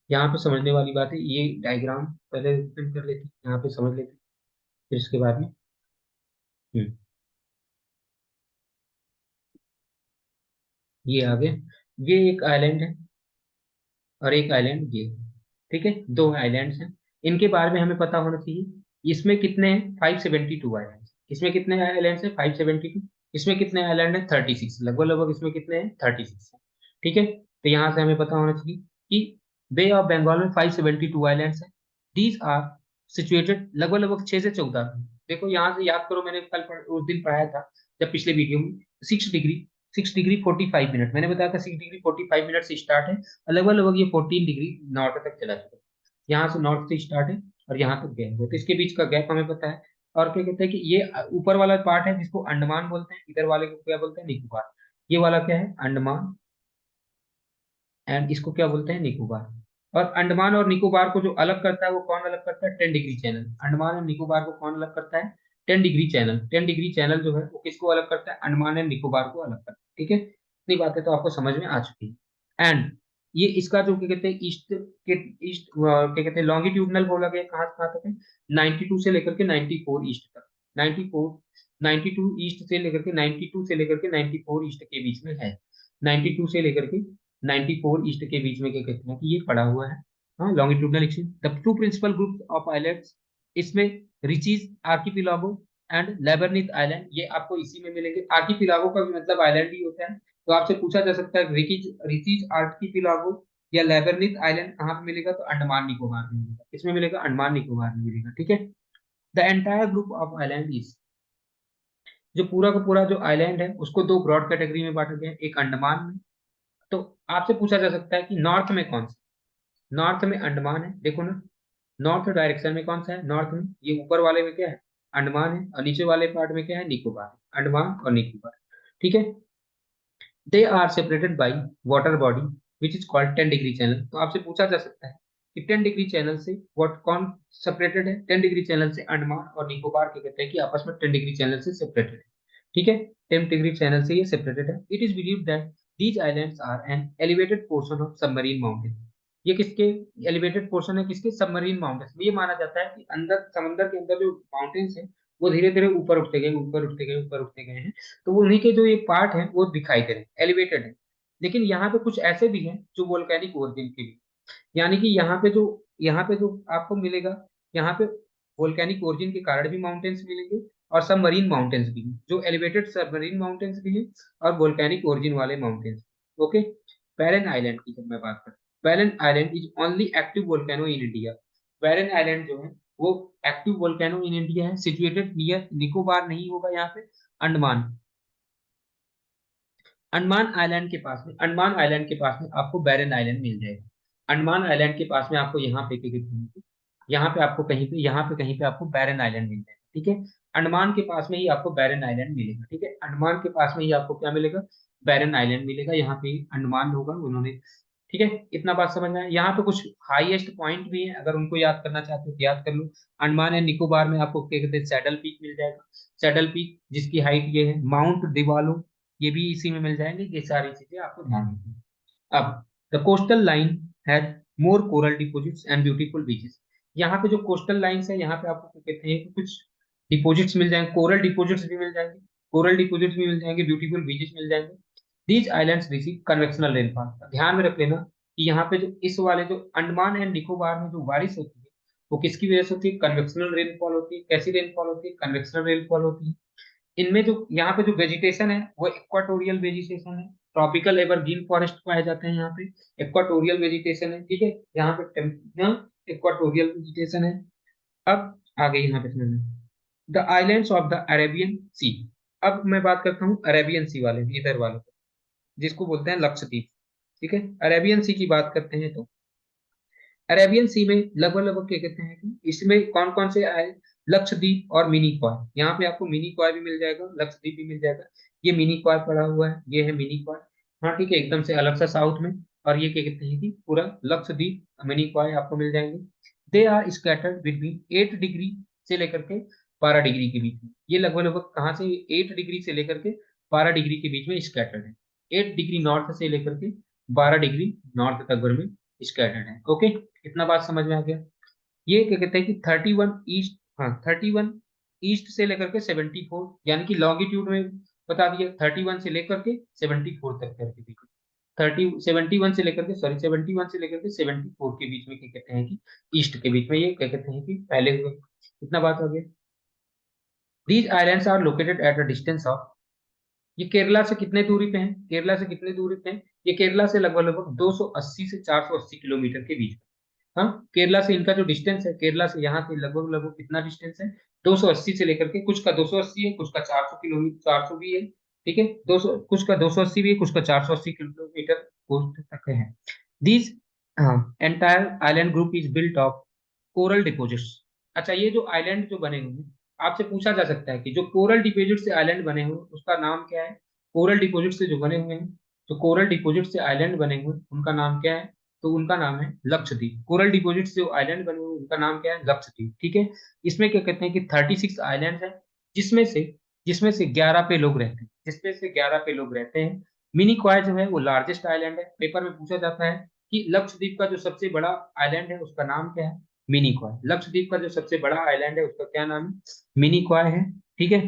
[SPEAKER 1] यहाँ पे समझने वाली बात है, ये डायग्राम पहले प्रिंट कर लेते हैं, यहाँ पे समझ लेते हैं फिर इसके बाद में। हम्म, ये आगे, ये एक आइलैंड है और एक आइलैंड ये है। ठीक है, दो आइलैंड्स हैं, इनके बारे में हमें पता होना चाहिए। इसमें कितने हैं 572 आइलैंड्स। इसमें कितने आइलैंड्स हैं 572। इसमें कितने आइलैंड हैं 36, लगभग लगभग इसमें कितने हैं 36 है। ठीक है, तो यहाँ से हमें पता होना चाहिए कि बे ऑफ बंगाल में 572 आइलैंड्स हैं। दीज आर सिचुएटेड लगभग लगभग 6 से 14। देखो यहाँ से याद करो, मैंने उस दिन पढ़ाया था जब पिछले वीडियो में 6 डिग्री, 6 डिग्री 45 मिनट मैंने बताया था, 6 डिग्री 45 मिनट से स्टार्ट है और लगभग लगभग ये 14 डिग्री नॉर्थ तक चला चुका है। यहाँ से नॉर्थ से स्टार्ट है और यहाँ तक गैप है, तो इसके बीच का गैप हमें पता है। और क्या कहते हैं कि ये ऊपर वाला पार्ट है जिसको अंडमान बोलते हैं, इधर वाले को क्या बोलते हैं निकोबार। ये वाला क्या है अंडमान, एंड इसको क्या बोलते हैं निकोबार। और अंडमान और निकोबार को जो अलग करता है वो कौन अलग करता है 10 डिग्री चैनल। अंडमान और निकोबार को कौन अलग करता है 10 डिग्री चैनल। 10 डिग्री चैनल जो है वो किसको अलग करता है अंडमान एंड निकोबार को अलग करता है। ठीक है, इतनी बातें तो आपको समझ में आ चुकी है। एंड ये इसका जो क्या कहते हैं ईस्ट के ईस्ट क्या कहते हैं लॉन्गिट्यूडनल बोला गया कहाँ से कहाँ तक है 92 से लेकर के 94 ईस्ट तक। 94 92 ईस्ट से लेकर के 92 से लेकर के 94 ईस्ट के बीच में है। 92 से लेकर के 94 ईस्ट के बीच में क्या कहते हैं कि ये पड़ा हुआ है। हाँ, longitudinal axis the two principal groups of islands, इसमें Ritchie's archipelago and labyrinth island, ये आपको इसी में मिलेंगे। आर्किपिलागो का भी मतलब आइलैंड ही होता है, तो आपसे पूछा जा सकता है रिचीज रिचीज आर्किपिलागो या लेबरनीथ आइलैंड कहाँ पे मिलेगा, तो अंडमान निकोबार में मिलेगा। इसमें मिलेगा अंडमान निकोबार में मिलेगा। ठीक है, the entire group of island is, जो पूरा का पूरा जो आइलैंड है उसको दो ब्रॉड कैटेगरी में बांटा गया है, एक अंडमान में। तो आपसे पूछा जा सकता है कि नॉर्थ में कौन सा, नॉर्थ में अंडमान है, देखो ना, नॉर्थ डायरेक्शन में कौन सा है नॉर्थ में, ये ऊपर वाले में क्या है अंडमान है और नीचे वाले पार्ट में क्या है निकोबार, अंडमान और निकोबार। ठीक है, they are separated by water body which is called 10 degree channel. तो आपसे पूछा जा सकता है कि 10 डिग्री चैनल से व्हाट कौन सेपरेटेड है, 10 डिग्री चैनल से अंडमान और निकोबार के कहते हैं कि आपस में 10 डिग्री चैनल से सेपरेटेड है। ठीक है, 10 डिग्री चैनल से ये सेपरेटेड है। It is believe that these islands are an elevated portion of submarine mountain. ये किसके एलिवेटेड पोर्शन है, किसके सबमरीन माउंटेन्स। ये माना जाता है कि अंदर समंदर के अंदर जो माउंटेन्स है वो धीरे धीरे ऊपर उठते गए ऊपर उठते गए ऊपर उठते गए हैं, तो उन्हीं के जो ये पार्ट है वो दिखाई दे रहे हैं एलिवेटेड है। लेकिन यहाँ पे कुछ ऐसे भी हैं जो वोल्केनिक ओरिजिन के भी, यानी कि यहाँ पे जो आपको मिलेगा, यहाँ पे वोल्केनिक ओरिजिन के कारण भी माउंटेन्स मिलेंगे और सबमरीन माउंटेन्स भी हैं, जो एलिवेटेड सबमरीन माउंटेन्स भी हैं और वोल्केनिक ओरिजिन वाले माउंटेन्स। ओके, बैरन आइलैंड की जब मैं बात करूँ, Barren island is only active volcano in India. Barren island जो है वो एक्टिव वोल्केनो इन इंडिया है, सिचुएटेड नियर निकोबार नहीं होगा यहाँ पे, अंडमान। अंडमान आइलैंड के पास में, अंडमान आइलैंड के पास में आपको बैरन आइलैंड मिल जाएगा। अंडमान आइलैंड के पास में आपको यहाँ पे यहाँ पे आपको कहीं पे यहाँ पे कहीं पे आपको बैरन आइलैंड मिल जाएगा। ठीक है, अंडमान के पास में ही आपको बैरन आइलैंड मिलेगा। ठीक है, अंडमान के पास में ही आपको क्या मिलेगा बैरन आइलैंड मिलेगा, यहाँ पे अंडमान होगा उन्होंने। ठीक है, इतना बात समझ में आया। यहाँ पे कुछ हाईएस्ट पॉइंट भी है, अगर उनको याद करना चाहते हो तो याद कर लो। अंडमान एंड निकोबार में आपको क्या कहते हैं सैडल पीक मिल जाएगा, सैडल पीक जिसकी हाइट ये है, माउंट दिवालो ये भी इसी में मिल जाएंगे। ये सारी चीजें आपको ध्यान रखनी है। अब the coastal line has more coral deposits and beautiful beaches. यहाँ पे जो कोस्टल लाइंस है यहाँ पे आपको क्या कहते हैं कि कुछ डिपोजिट्स मिल जाएंगे, कोरल डिपोजिट्स भी मिल जाएंगे, कोरल डिपोजिट्स भी मिल जाएंगे, ब्यूटीफुल बीचेस मिल जाएंगे। These islands receive convectional rainfall. ध्यान में रख लेना कि यहाँ पे जो इस वाले जो अंडमान एंड निकोबार में जो बारिश होती है वो किसकी वजह से होती है, कन्वेक्शनल रेनफॉल होती है। कैसी रेनफॉल होती है, कन्वेक्शनल रेनफॉल होती है। इनमें जो यहाँ पे जो वेजिटेशन है वो इक्वाटोरियल वेजिटेशन है, ट्रॉपिकल एवरग्रीन फॉरेस्ट पाए जाते हैं यहाँ पे, इक्वाटोरियल वेजिटेशन है। ठीक है, यहाँ पे इक्वाटोरियल वेजिटेशन है। अब आगे यहाँ पे समझना the islands of the Arabian sea. अब मैं बात करता हूँ अरेबियन सी वाले, इधर वाले, जिसको बोलते हैं लक्षद्वीप। ठीक है, अरेबियन सी की बात करते हैं तो अरेबियन सी में लगभग लगभग क्या कहते हैं कि इसमें कौन कौन से आए, लक्षद्वीप और मिनी कॉय। यहाँ पे आपको मिनी कॉय भी मिल जाएगा, लक्षद्वीप भी मिल जाएगा। ये मिनी कॉय पड़ा हुआ है, ये है मिनी कॉय। हाँ ठीक है, एकदम से अलग सा साउथ में। और ये क्या कहते हैं कि पूरा लक्षद्वीप मिनी कॉय आपको मिल जाएंगे। They are scattered between 8 degree से लेकर के 12 डिग्री के बीच में। ये लगभग लगभग कहाँ से, 8 डिग्री से लेकर के 12 डिग्री के बीच में स्कैटर्ड है। 8 डिग्री नॉर्थ से लेकर के 12 डिग्री नॉर्थ तक भर में स्कैटर्ड है। ओके, इतना बात समझ में आ गया। ये क्या कहते हैं कि 31 ईस्ट, हाँ 31 ईस्ट से लेकर के 74, यानी कि लॉन्गिट्यूड में बता दिया, 31 से लेकर के 74 तक करके देखो। 71 से लेकर के, सॉरी 71 से लेकर के 74 के बीच में क्या कहते हैं कि ईस्ट के बीच में ये क्या कहते हैं कि फैले हुए। इतना बात हो गया। These islands are located at a distance of, ये केरला से कितने दूरी पे हैं, केरला से कितने दूरी पे हैं, ये केरला से लगभग लगभग 280 से 480 किलोमीटर के बीच में। हाँ, केरला से इनका जो डिस्टेंस है, केरला से यहाँ से लगभग लगभग कितना डिस्टेंस है, 280 से लेकर के, कुछ का 280 है, कुछ का 400 किलोमीटर, 400 भी है। ठीक है, 200, कुछ का 280 भी है, कुछ का 480 किलोमीटर कोस्ट तक है। दिस, हाँ, entire island group is built of coral deposits. अच्छा, ये जो आइलैंड जो बने हुए हैं, आपसे पूछा जा सकता है कि जो कोरल डिपोजिट से आइलैंड बने हुए उसका नाम क्या है। कोरल डिपोजिट से जो बने हुए हैं, जो कोरल डिपोजिट से आइलैंड बने हुए उनका नाम क्या है, तो उनका नाम है लक्षद्वीप। कोरल डिपोजिट से जो आइलैंड बने हुए उनका नाम क्या है, लक्षद्वीप। ठीक है, इसमें क्या कहते हैं कि 36 आइलैंड है, जिसमें से जिसमें से 11 पे लोग रहते हैं, जिसमें से 11 पे लोग रहते हैं। मिनी कॉय जो है वो लार्जेस्ट आइलैंड है। पेपर में पूछा जाता है कि लक्षद्वीप का जो सबसे बड़ा आइलैंड है उसका नाम क्या है, मिनी कॉय। लक्षद्वीप का जो सबसे बड़ा आइलैंड है उसका क्या नाम है, मिनी कॉय है। ठीक है,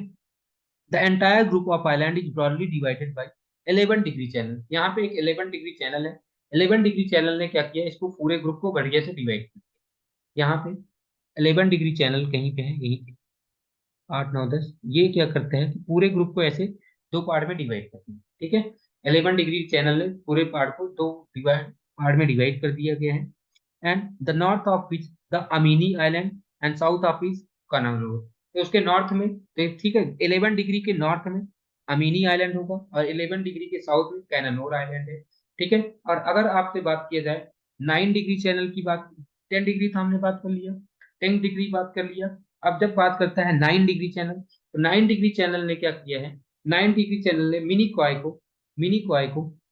[SPEAKER 1] the entire group of island is broadly divided by 11 degree channel. यहाँ पे एक 11 डिग्री चैनल है। 11 डिग्री चैनल ने क्या किया, इसको पूरे ग्रुप को बढ़िया से डिवाइड किया। यहाँ पे 11 डिग्री चैनल कहीं पे है, यहीं पे 8 9 10, ये क्या करते हैं कि पूरे ग्रुप को ऐसे दो पार्ट में डिवाइड करते हैं। ठीक है, 11 डिग्री चैनल ने पूरे पार्ट को दो डिवाइड पार्ट में डिवाइड कर दिया गया है। And the north of which the Amini island and south of is Cannanore. तो उसके नॉर्थ में, तो ठीक है, 11 डिग्री के नॉर्थ में अमीनी आइलैंड होगा और 11 डिग्री के साउथ में कैनानोर आइलैंड है। ठीक है, और अगर आपसे बात किया जाए 9 डिग्री चैनल की बात, 10 डिग्री तो हमने बात कर लिया, 10 डिग्री बात कर लिया। अब जब बात करता है 9 डिग्री चैनल, तो 9 डिग्री चैनल ने क्या किया है, 9 डिग्री चैनल ने मिनी क्वाई को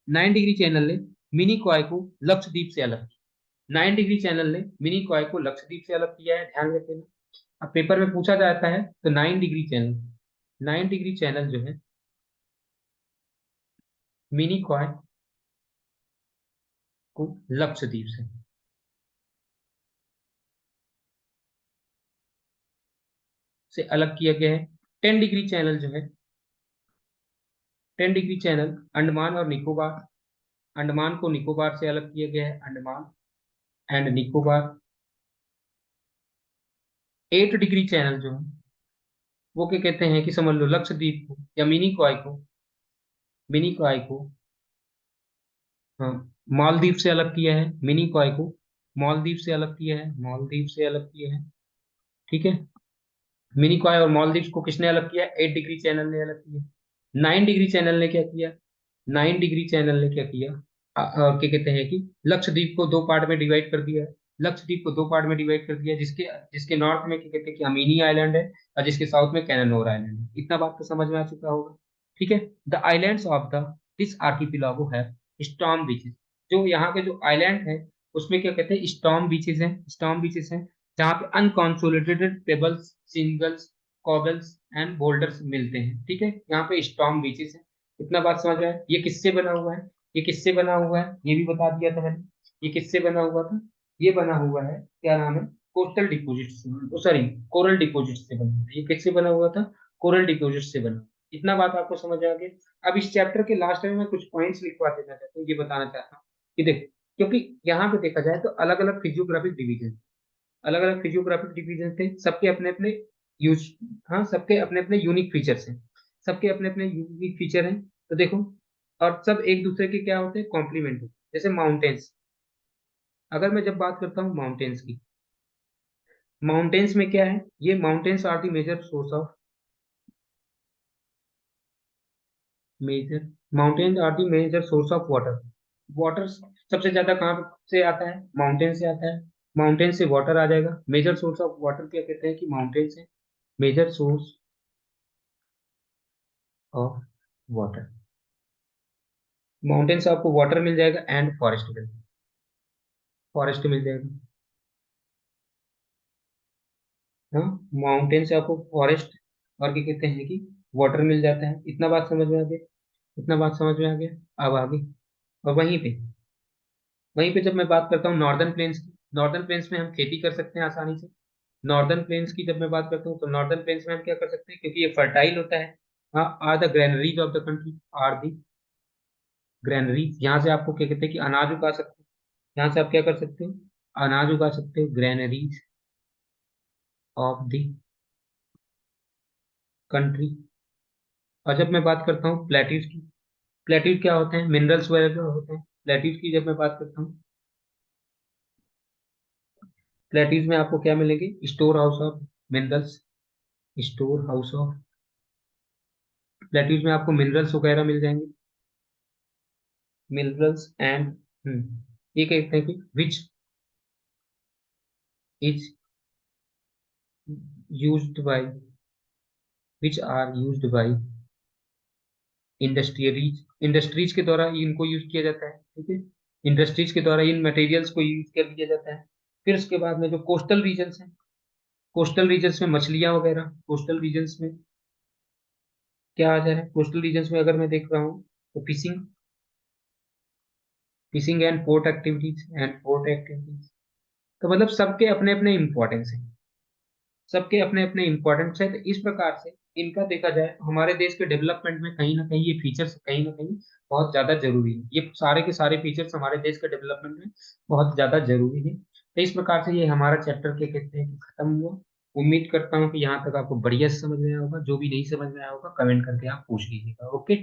[SPEAKER 1] 9 डिग्री चैनल ने मिनी क्वाई को लक्षद्वीप से अलग, 9 डिग्री चैनल ने मिनी कॉय को लक्षद्वीप से अलग किया है, ध्यान रखना। अब पेपर में पूछा जाता है तो 9 डिग्री चैनल जो है मिनी कॉय को लक्षद्वीप से अलग किया गया है। 10 डिग्री चैनल जो है, 10 डिग्री चैनल अंडमान और निकोबार, अंडमान को निकोबार से अलग किया गया है, Andaman and Nicobar. 8 degree channel जो है वो क्या कहते हैं कि समझ लो लक्षद्वीप को या मिनी कॉय को, हाँ, मालदीव से अलग किया है। मिनी कॉय को मालदीव से अलग किया है, मालदीव से अलग किया है। ठीक है, मिनी कॉय और मालदीव को किसने अलग किया, 8 डिग्री चैनल ने अलग किया। 9 डिग्री चैनल ने क्या किया, 9 डिग्री चैनल ने क्या किया, क्या कहते हैं कि लक्षद्वीप को दो पार्ट में डिवाइड कर दिया है। लक्षद्वीप को दो पार्ट में डिवाइड कर दिया, जिसके जिसके नॉर्थ में क्या कहते हैं कि अमीनी आइलैंड है और जिसके साउथ में कैननोर आइलैंड है। इतना बात तो समझ में आ चुका होगा। ठीक है, the islands of the this archipelago है स्टॉर्म बीचेस। जो यहाँ के जो आइलैंड है उसमें क्या कहते हैं, स्टॉर्म बीचेस हैं, स्टॉर्म बीचेस हैं, जहाँ पे unconsolidated pebbles, singles, कॉबल्स and boulders मिलते हैं। ठीक है, यहाँ पे स्टॉर्म बीचेस है। इतना बात समझ आया। ये किससे बना हुआ है, ये किससे बना हुआ है, ये भी बता दिया था मैंने। ये किससे बना हुआ था, ये बना हुआ है, क्या नाम है, कोस्टल डिपोजिट से, सॉरी कोरल डिपोजिट से बना हुआ है। ये किससे बना हुआ था, कोरल डिपोजिट से बना। इतना बात आपको समझ आ गया। अब इस चैप्टर के लास्ट में मैं कुछ पॉइंट्स लिखवा देना चाहता हूँ, ये बताना चाहता हूँ कि देख, क्योंकि यहाँ पे देखा जाए तो अलग अलग फिजियोग्राफिक डिवीजन, अलग अलग फिजियोग्राफिक डिवीजन थे, सबके अपने अपने यूज, हाँ सबके अपने अपने यूनिक फीचर्स हैं, सबके अपने अपने यूनिक फीचर हैं। तो देखो, और सब एक दूसरे के क्या होते हैं, कॉम्प्लीमेंट होते हैं। जैसे माउंटेन्स, अगर मैं जब बात करता हूँ माउंटेन्स की, माउंटेन्स में क्या है, ये mountains are the major source of, major mountains are the major source of water. Water सबसे ज्यादा कहाँ से आता है? माउंटेन से आता है। माउंटेन से वाटर आ जाएगा। मेजर सोर्स ऑफ वाटर क्या कहते हैं कि माउंटेन से major source of water. Mountain से आपको वाटर मिल जाएगा एंड फॉरेस्ट मिल जाएगा। फॉरेस्ट मिल जाएगा। हाँ, माउंटेन से आपको फॉरेस्ट और क्या कहते हैं कि वाटर मिल जाता है। इतना बात समझ में आ गया? इतना बात समझ में आ गया? अब आगे। और वहीं पे जब मैं बात करता हूँ नॉर्दर्न प्लेन्स की, नॉर्दर्न प्लेन्स में हम खेती कर सकते हैं आसानी से। नॉर्दर्न प्लेन्स की जब मैं बात करता हूँ तो नॉर्दर्न प्लेन्स में हम क्या कर सकते हैं, क्योंकि ये फर्टाइल होता है। हाँ, are the granaries of the country, are the granaries. यहाँ से आपको क्या कहते हैं कि अनाज उगा सकते हैं। यहाँ से आप क्या कर सकते हो? अनाज उगा सकते हो, ग्रेनरीज ऑफ द कंट्री। और जब मैं बात करता हूँ प्लेट्यूज की, प्लेट्यूज क्या होते हैं? मिनरल्स वगैरह होते हैं। प्लेट्यूज की जब मैं बात करता हूँ, प्लेट्यूज में आपको क्या मिलेंगे? Store house of minerals, store house of. Plateaus में आपको मिनरल्स वगैरह मिल जाएंगे, मिनरल्स एंड ये कहते हैं कि which is used by, which are used by industrials. Industries के द्वारा इनको यूज किया जाता है, ठीक है। इंडस्ट्रीज के द्वारा इन मटेरियल्स को यूज कर लिया जाता है। फिर उसके बाद में जो कोस्टल रीजन्स हैं, कोस्टल रीजन्स में मछलियां वगैरह, कोस्टल रीजन्स में क्या आ जा रहा है? कोस्टल रीजन्स में अगर मैं देख रहा हूँ तो fishing, fishing and port activities, and port activities. तो मतलब सबके अपने अपने इंपॉर्टेंस है, सबके अपने अपने इंपॉर्टेंस है। तो इस प्रकार से इनका देखा जाए तो हमारे देश के डेवलपमेंट में कहीं ना कहीं ये फीचर्स कहीं ना कहीं बहुत ज्यादा जरूरी है। ये सारे के सारे फीचर्स हमारे देश के डेवलपमेंट में बहुत ज्यादा जरूरी है। तो इस प्रकार से ये हमारा चैप्टर क्या कहते हैं कि खत्म हुआ। उम्मीद करता हूँ कि यहाँ तक आपको बढ़िया से समझ में आया होगा। जो भी नहीं समझ में आया होगा कमेंट करके आप पूछ लीजिएगा। ओके।